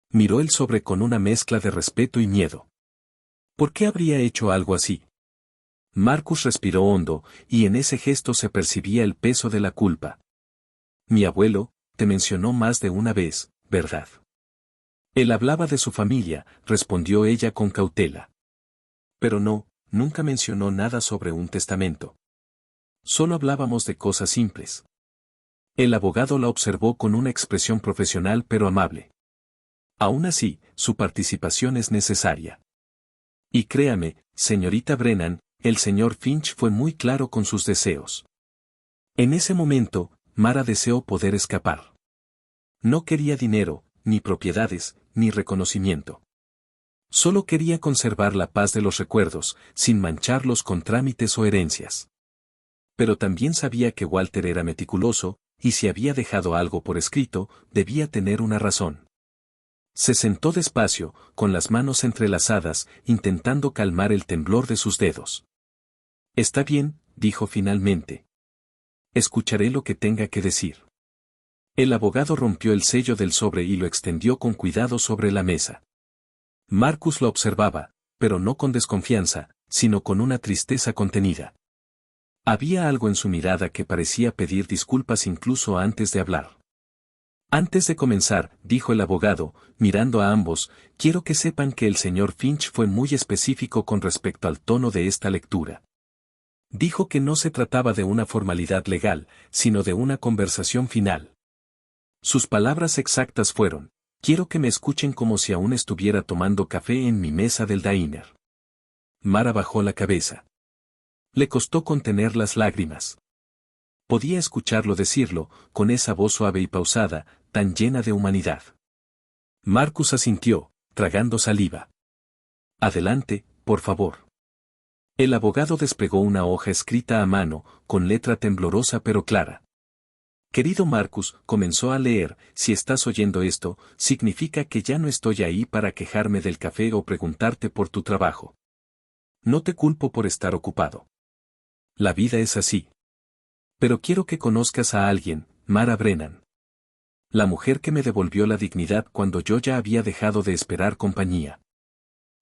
Miró el sobre con una mezcla de respeto y miedo. ¿Por qué habría hecho algo así? Marcus respiró hondo, y en ese gesto se percibía el peso de la culpa. Mi abuelo, te mencionó más de una vez, ¿verdad? Él hablaba de su familia, respondió ella con cautela. Pero no, nunca mencionó nada sobre un testamento. Solo hablábamos de cosas simples. El abogado la observó con una expresión profesional pero amable. Aún así, su participación es necesaria. Y créame, señorita Brennan, el señor Finch fue muy claro con sus deseos. En ese momento, Mara deseó poder escapar. No quería dinero, ni propiedades, ni reconocimiento. Solo quería conservar la paz de los recuerdos, sin mancharlos con trámites o herencias. Pero también sabía que Walter era meticuloso, y si había dejado algo por escrito, debía tener una razón. Se sentó despacio, con las manos entrelazadas, intentando calmar el temblor de sus dedos. Está bien, dijo finalmente. Escucharé lo que tenga que decir. El abogado rompió el sello del sobre y lo extendió con cuidado sobre la mesa. Marcus lo observaba, pero no con desconfianza, sino con una tristeza contenida. Había algo en su mirada que parecía pedir disculpas incluso antes de hablar. Antes de comenzar, dijo el abogado, mirando a ambos, quiero que sepan que el señor Finch fue muy específico con respecto al tono de esta lectura. Dijo que no se trataba de una formalidad legal, sino de una conversación final. Sus palabras exactas fueron, quiero que me escuchen como si aún estuviera tomando café en mi mesa del diner. Mara bajó la cabeza. Le costó contener las lágrimas. Podía escucharlo decirlo, con esa voz suave y pausada, tan llena de humanidad. Marcus asintió, tragando saliva. Adelante, por favor. El abogado desplegó una hoja escrita a mano, con letra temblorosa pero clara. Querido Marcus, comenzó a leer, si estás oyendo esto, significa que ya no estoy ahí para quejarme del café o preguntarte por tu trabajo. No te culpo por estar ocupado. La vida es así. Pero quiero que conozcas a alguien, Mara Brennan. La mujer que me devolvió la dignidad cuando yo ya había dejado de esperar compañía.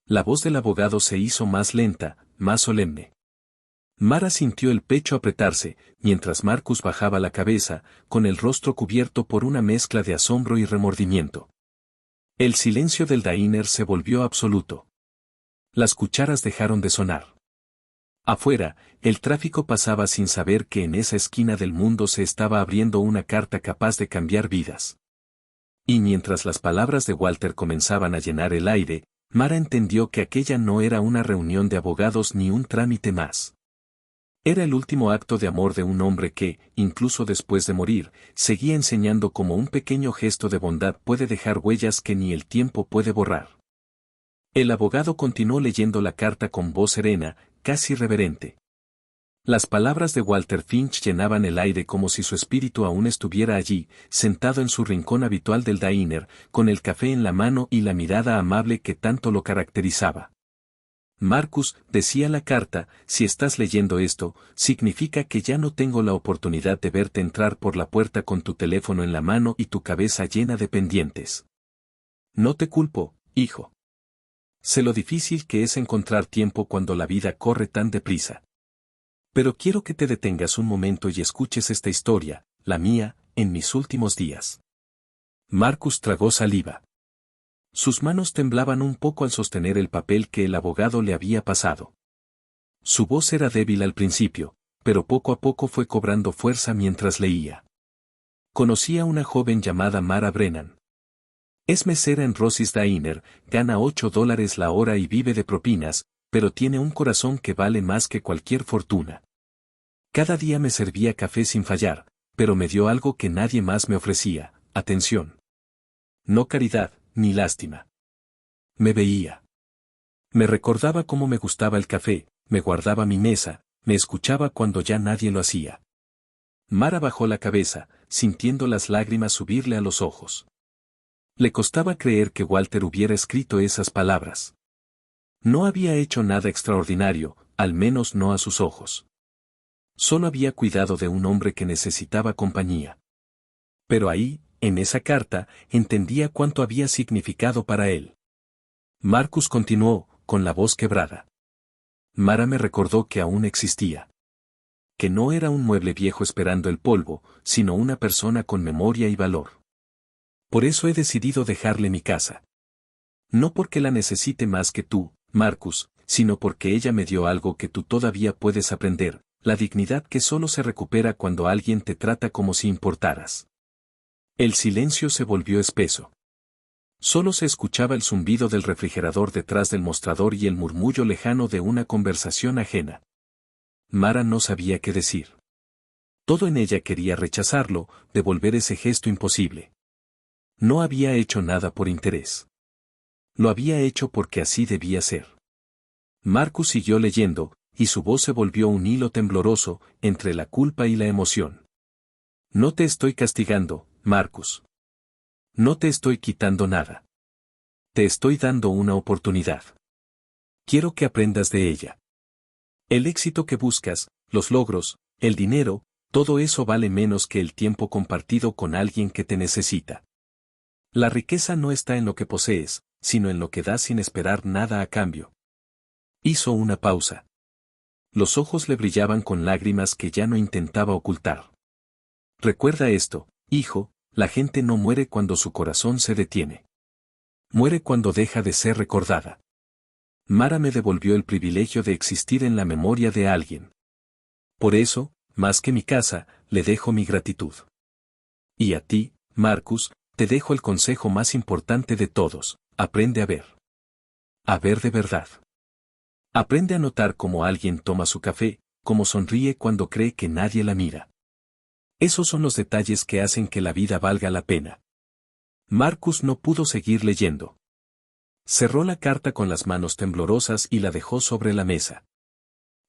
La voz del abogado se hizo más lenta, más solemne. Mara sintió el pecho apretarse, mientras Marcus bajaba la cabeza, con el rostro cubierto por una mezcla de asombro y remordimiento. El silencio del diner se volvió absoluto. Las cucharas dejaron de sonar. Afuera, el tráfico pasaba sin saber que en esa esquina del mundo se estaba abriendo una carta capaz de cambiar vidas. Y mientras las palabras de Walter comenzaban a llenar el aire, Mara entendió que aquella no era una reunión de abogados ni un trámite más. Era el último acto de amor de un hombre que, incluso después de morir, seguía enseñando cómo un pequeño gesto de bondad puede dejar huellas que ni el tiempo puede borrar. El abogado continuó leyendo la carta con voz serena, casi reverente. Las palabras de Walter Finch llenaban el aire como si su espíritu aún estuviera allí, sentado en su rincón habitual del diner, con el café en la mano y la mirada amable que tanto lo caracterizaba. Marcus, decía la carta, si estás leyendo esto, significa que ya no tengo la oportunidad de verte entrar por la puerta con tu teléfono en la mano y tu cabeza llena de pendientes. No te culpo, hijo. Sé lo difícil que es encontrar tiempo cuando la vida corre tan deprisa. Pero quiero que te detengas un momento y escuches esta historia, la mía, en mis últimos días. Marcus tragó saliva. Sus manos temblaban un poco al sostener el papel que el abogado le había pasado. Su voz era débil al principio, pero poco a poco fue cobrando fuerza mientras leía. Conocí a una joven llamada Mara Brennan. Es mesera en Rosy's Diner, gana $8 la hora y vive de propinas, pero tiene un corazón que vale más que cualquier fortuna. Cada día me servía café sin fallar, pero me dio algo que nadie más me ofrecía: atención. No caridad, ni lástima. Me veía. Me recordaba cómo me gustaba el café, me guardaba mi mesa, me escuchaba cuando ya nadie lo hacía. Mara bajó la cabeza, sintiendo las lágrimas subirle a los ojos. Le costaba creer que Walter hubiera escrito esas palabras. No había hecho nada extraordinario, al menos no a sus ojos. Solo había cuidado de un hombre que necesitaba compañía. Pero ahí, en esa carta, entendía cuánto había significado para él. Marcus continuó, con la voz quebrada. Mara me recordó que aún existía. Que no era un mueble viejo esperando el polvo, sino una persona con memoria y valor. Por eso he decidido dejarle mi casa. No porque la necesite más que tú, Marcus, sino porque ella me dio algo que tú todavía puedes aprender: la dignidad que solo se recupera cuando alguien te trata como si importaras. El silencio se volvió espeso. Solo se escuchaba el zumbido del refrigerador detrás del mostrador y el murmullo lejano de una conversación ajena. Mara no sabía qué decir. Todo en ella quería rechazarlo, devolver ese gesto imposible. No había hecho nada por interés. Lo había hecho porque así debía ser. Marcus siguió leyendo, y su voz se volvió un hilo tembloroso, entre la culpa y la emoción. No te estoy castigando, Marcus. No te estoy quitando nada. Te estoy dando una oportunidad. Quiero que aprendas de ella. El éxito que buscas, los logros, el dinero, todo eso vale menos que el tiempo compartido con alguien que te necesita. La riqueza no está en lo que posees, sino en lo que das sin esperar nada a cambio. Hizo una pausa. Los ojos le brillaban con lágrimas que ya no intentaba ocultar. Recuerda esto, hijo: la gente no muere cuando su corazón se detiene. Muere cuando deja de ser recordada. Mara me devolvió el privilegio de existir en la memoria de alguien. Por eso, más que mi casa, le dejo mi gratitud. Y a ti, Marcus, te dejo el consejo más importante de todos: aprende a ver. A ver de verdad. Aprende a notar cómo alguien toma su café, cómo sonríe cuando cree que nadie la mira. Esos son los detalles que hacen que la vida valga la pena. Marcus no pudo seguir leyendo. Cerró la carta con las manos temblorosas y la dejó sobre la mesa.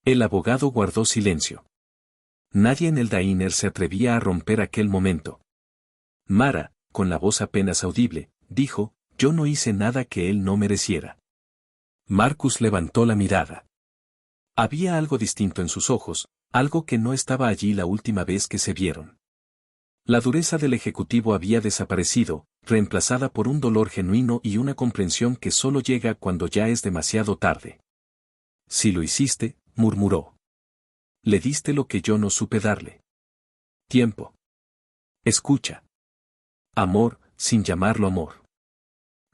El abogado guardó silencio. Nadie en el diner se atrevía a romper aquel momento. Mara, con la voz apenas audible, dijo: yo no hice nada que él no mereciera. Marcus levantó la mirada. Había algo distinto en sus ojos, algo que no estaba allí la última vez que se vieron. La dureza del ejecutivo había desaparecido, reemplazada por un dolor genuino y una comprensión que solo llega cuando ya es demasiado tarde. Si lo hiciste, murmuró. Le diste lo que yo no supe darle. Tiempo. Escucha. Amor, sin llamarlo amor.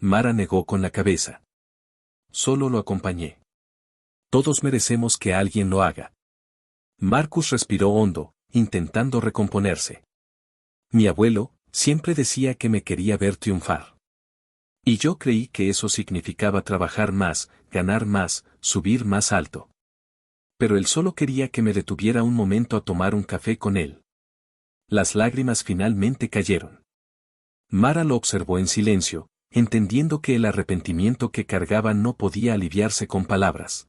Mara negó con la cabeza. Solo lo acompañé. Todos merecemos que alguien lo haga. Marcus respiró hondo, intentando recomponerse. Mi abuelo siempre decía que me quería ver triunfar. Y yo creí que eso significaba trabajar más, ganar más, subir más alto. Pero él solo quería que me detuviera un momento a tomar un café con él. Las lágrimas finalmente cayeron. Mara lo observó en silencio, entendiendo que el arrepentimiento que cargaba no podía aliviarse con palabras.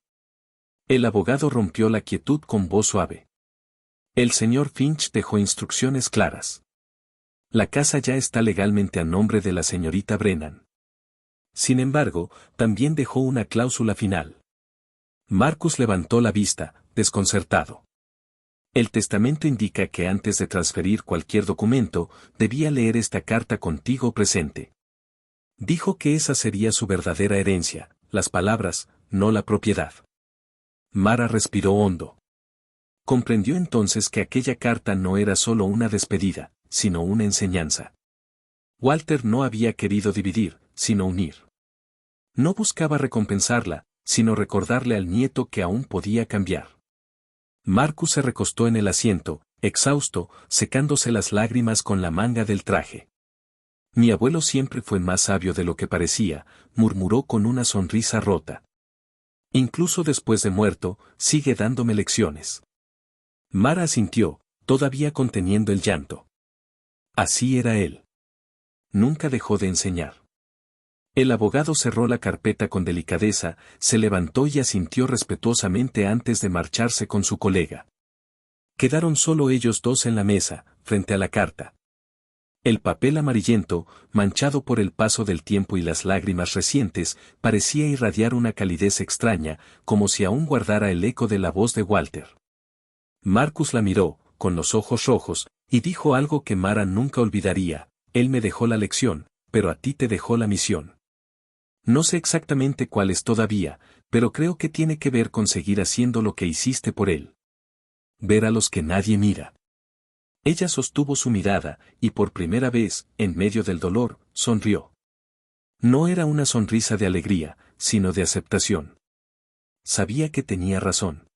El abogado rompió la quietud con voz suave. El señor Finch dejó instrucciones claras. La casa ya está legalmente a nombre de la señorita Brennan. Sin embargo, también dejó una cláusula final. Marcus levantó la vista, desconcertado. El testamento indica que antes de transferir cualquier documento, debía leer esta carta contigo presente. Dijo que esa sería su verdadera herencia, las palabras, no la propiedad. Mara respiró hondo. Comprendió entonces que aquella carta no era solo una despedida, sino una enseñanza. Walter no había querido dividir, sino unir. No buscaba recompensarla, sino recordarle al nieto que aún podía cambiar. Marcus se recostó en el asiento, exhausto, secándose las lágrimas con la manga del traje. Mi abuelo siempre fue más sabio de lo que parecía, murmuró con una sonrisa rota. Incluso después de muerto, sigue dándome lecciones. Mara asintió, todavía conteniendo el llanto. Así era él. Nunca dejó de enseñar. El abogado cerró la carpeta con delicadeza, se levantó y asintió respetuosamente antes de marcharse con su colega. Quedaron solo ellos dos en la mesa, frente a la carta. El papel amarillento, manchado por el paso del tiempo y las lágrimas recientes, parecía irradiar una calidez extraña, como si aún guardara el eco de la voz de Walter. Marcus la miró, con los ojos rojos, y dijo algo que Mara nunca olvidaría: él me dejó la lección, pero a ti te dejó la misión. No sé exactamente cuál es todavía, pero creo que tiene que ver con seguir haciendo lo que hiciste por él. Ver a los que nadie mira. Ella sostuvo su mirada, y por primera vez, en medio del dolor, sonrió. No era una sonrisa de alegría, sino de aceptación. Sabía que tenía razón.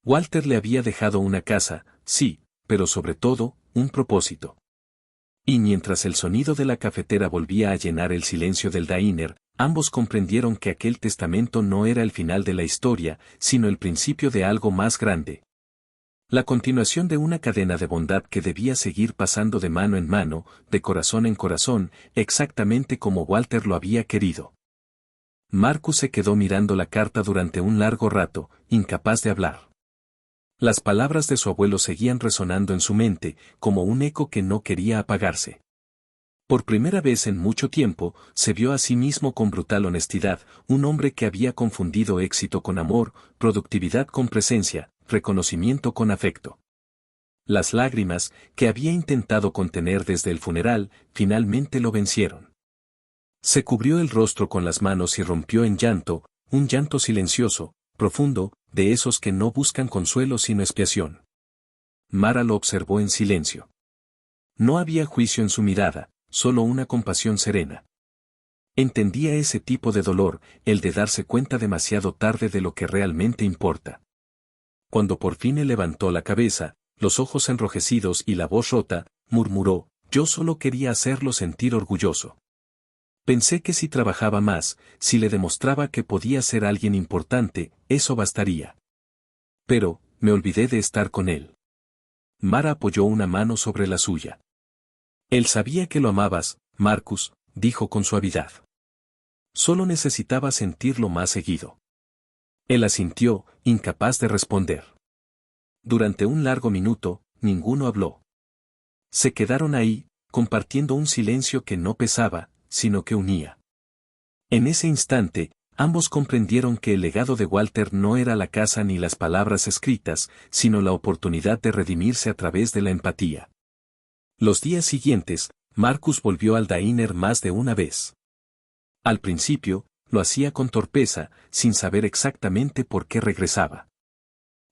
Walter le había dejado una casa, sí, pero sobre todo, un propósito. Y mientras el sonido de la cafetera volvía a llenar el silencio del diner, ambos comprendieron que aquel testamento no era el final de la historia, sino el principio de algo más grande. La continuación de una cadena de bondad que debía seguir pasando de mano en mano, de corazón en corazón, exactamente como Walter lo había querido. Marcus se quedó mirando la carta durante un largo rato, incapaz de hablar. Las palabras de su abuelo seguían resonando en su mente, como un eco que no quería apagarse. Por primera vez en mucho tiempo, se vio a sí mismo con brutal honestidad, un hombre que había confundido éxito con amor, productividad con presencia, reconocimiento con afecto. Las lágrimas, que había intentado contener desde el funeral, finalmente lo vencieron. Se cubrió el rostro con las manos y rompió en llanto, un llanto silencioso, profundo, de esos que no buscan consuelo sino expiación. Mara lo observó en silencio. No había juicio en su mirada, solo una compasión serena. Entendía ese tipo de dolor, el de darse cuenta demasiado tarde de lo que realmente importa. Cuando por fin él levantó la cabeza, los ojos enrojecidos y la voz rota, murmuró: yo solo quería hacerlo sentir orgulloso. Pensé que si trabajaba más, si le demostraba que podía ser alguien importante, eso bastaría. Pero, me olvidé de estar con él. Mara apoyó una mano sobre la suya. Él sabía que lo amabas, Marcus, dijo con suavidad. Solo necesitaba sentirlo más seguido. Él asintió, incapaz de responder. Durante un largo minuto, ninguno habló. Se quedaron ahí, compartiendo un silencio que no pesaba, sino que unía. En ese instante, ambos comprendieron que el legado de Walter no era la casa ni las palabras escritas, sino la oportunidad de redimirse a través de la empatía. Los días siguientes, Marcus volvió al diner más de una vez. Al principio, lo hacía con torpeza, sin saber exactamente por qué regresaba.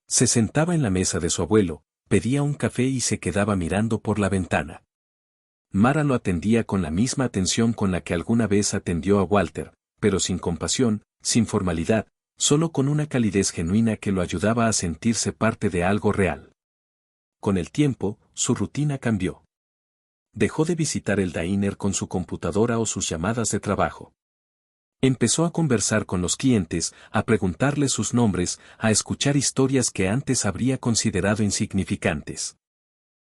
Se sentaba en la mesa de su abuelo, pedía un café y se quedaba mirando por la ventana. Mara lo atendía con la misma atención con la que alguna vez atendió a Walter, pero sin compasión, sin formalidad, solo con una calidez genuina que lo ayudaba a sentirse parte de algo real. Con el tiempo, su rutina cambió. Dejó de visitar el diner con su computadora o sus llamadas de trabajo. Empezó a conversar con los clientes, a preguntarles sus nombres, a escuchar historias que antes habría considerado insignificantes.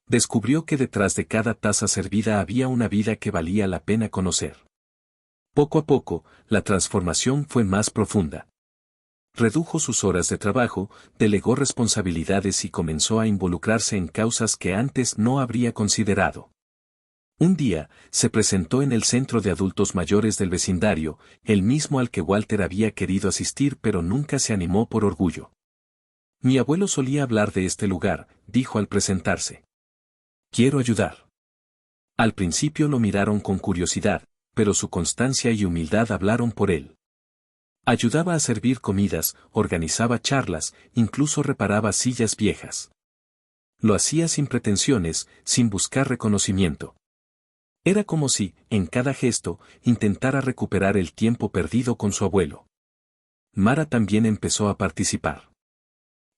Descubrió que detrás de cada taza servida había una vida que valía la pena conocer. Poco a poco, la transformación fue más profunda. Redujo sus horas de trabajo, delegó responsabilidades y comenzó a involucrarse en causas que antes no habría considerado. Un día, se presentó en el centro de adultos mayores del vecindario, el mismo al que Walter había querido asistir pero nunca se animó por orgullo. Mi abuelo solía hablar de este lugar, dijo al presentarse. Quiero ayudar. Al principio lo miraron con curiosidad, pero su constancia y humildad hablaron por él. Ayudaba a servir comidas, organizaba charlas, incluso reparaba sillas viejas. Lo hacía sin pretensiones, sin buscar reconocimiento. Era como si, en cada gesto, intentara recuperar el tiempo perdido con su abuelo. Mara también empezó a participar.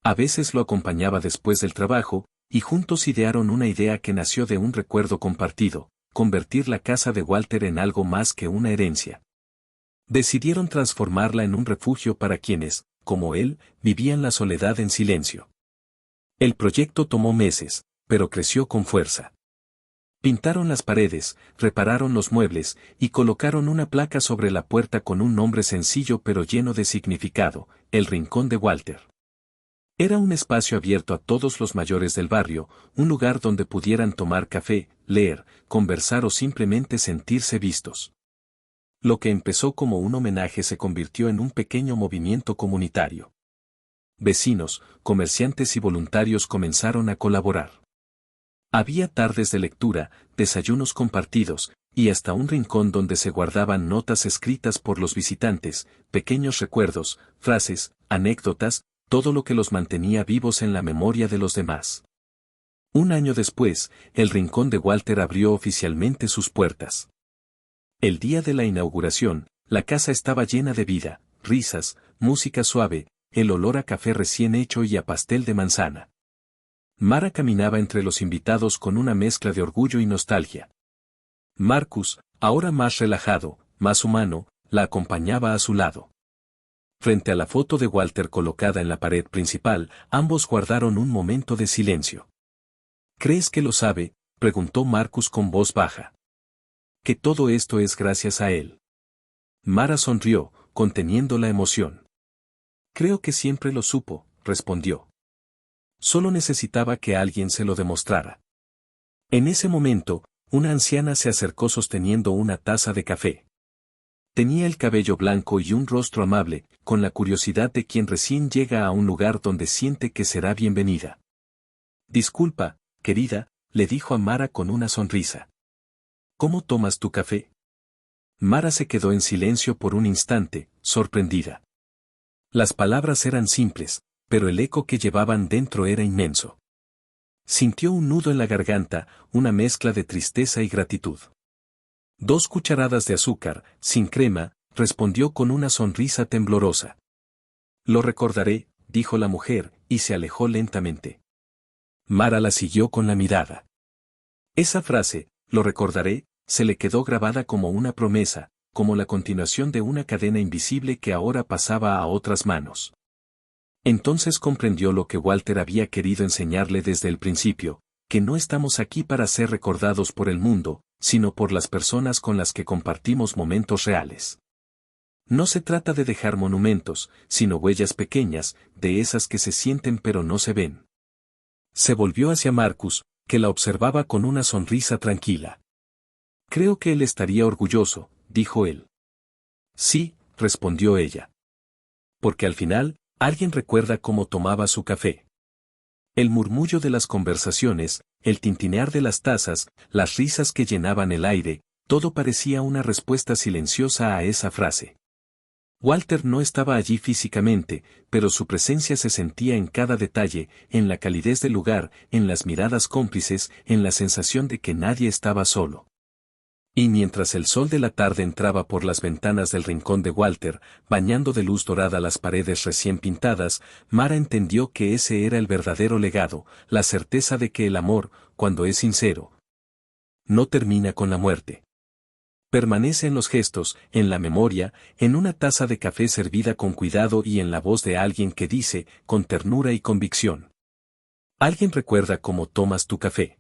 A veces lo acompañaba después del trabajo, y juntos idearon una idea que nació de un recuerdo compartido: convertir la casa de Walter en algo más que una herencia. Decidieron transformarla en un refugio para quienes, como él, vivían la soledad en silencio. El proyecto tomó meses, pero creció con fuerza. Pintaron las paredes, repararon los muebles, y colocaron una placa sobre la puerta con un nombre sencillo pero lleno de significado, el Rincón de Walter. Era un espacio abierto a todos los mayores del barrio, un lugar donde pudieran tomar café, leer, conversar o simplemente sentirse vistos. Lo que empezó como un homenaje se convirtió en un pequeño movimiento comunitario. Vecinos, comerciantes y voluntarios comenzaron a colaborar. Había tardes de lectura, desayunos compartidos, y hasta un rincón donde se guardaban notas escritas por los visitantes, pequeños recuerdos, frases, anécdotas, todo lo que los mantenía vivos en la memoria de los demás. Un año después, el Rincón de Walter abrió oficialmente sus puertas. El día de la inauguración, la casa estaba llena de vida, risas, música suave, el olor a café recién hecho y a pastel de manzana. Mara caminaba entre los invitados con una mezcla de orgullo y nostalgia. Marcus, ahora más relajado, más humano, la acompañaba a su lado. Frente a la foto de Walter colocada en la pared principal, ambos guardaron un momento de silencio. ¿Crees que lo sabe?, preguntó Marcus con voz baja. Que todo esto es gracias a él. Mara sonrió, conteniendo la emoción. Creo que siempre lo supo, respondió. Solo necesitaba que alguien se lo demostrara. En ese momento, una anciana se acercó sosteniendo una taza de café. Tenía el cabello blanco y un rostro amable, con la curiosidad de quien recién llega a un lugar donde siente que será bienvenida. Disculpa, querida, le dijo a Mara con una sonrisa. ¿Cómo tomas tu café? Mara se quedó en silencio por un instante, sorprendida. Las palabras eran simples, pero el eco que llevaban dentro era inmenso. Sintió un nudo en la garganta, una mezcla de tristeza y gratitud. 2 cucharadas de azúcar, sin crema, respondió con una sonrisa temblorosa. Lo recordaré, dijo la mujer, y se alejó lentamente. Mara la siguió con la mirada. Esa frase, lo recordaré, se le quedó grabada como una promesa, como la continuación de una cadena invisible que ahora pasaba a otras manos. Entonces comprendió lo que Walter había querido enseñarle desde el principio, que no estamos aquí para ser recordados por el mundo, sino por las personas con las que compartimos momentos reales. No se trata de dejar monumentos, sino huellas pequeñas, de esas que se sienten pero no se ven. Se volvió hacia Marcus, que la observaba con una sonrisa tranquila. Creo que él estaría orgulloso, dijo él. Sí, respondió ella. Porque al final, alguien recuerda cómo tomaba su café. El murmullo de las conversaciones, el tintinear de las tazas, las risas que llenaban el aire, todo parecía una respuesta silenciosa a esa frase. Walter no estaba allí físicamente, pero su presencia se sentía en cada detalle, en la calidez del lugar, en las miradas cómplices, en la sensación de que nadie estaba solo. Y mientras el sol de la tarde entraba por las ventanas del rincón de Walter, bañando de luz dorada las paredes recién pintadas, Mara entendió que ese era el verdadero legado, la certeza de que el amor, cuando es sincero, no termina con la muerte. Permanece en los gestos, en la memoria, en una taza de café servida con cuidado y en la voz de alguien que dice, con ternura y convicción. ¿Alguien recuerda cómo tomas tu café?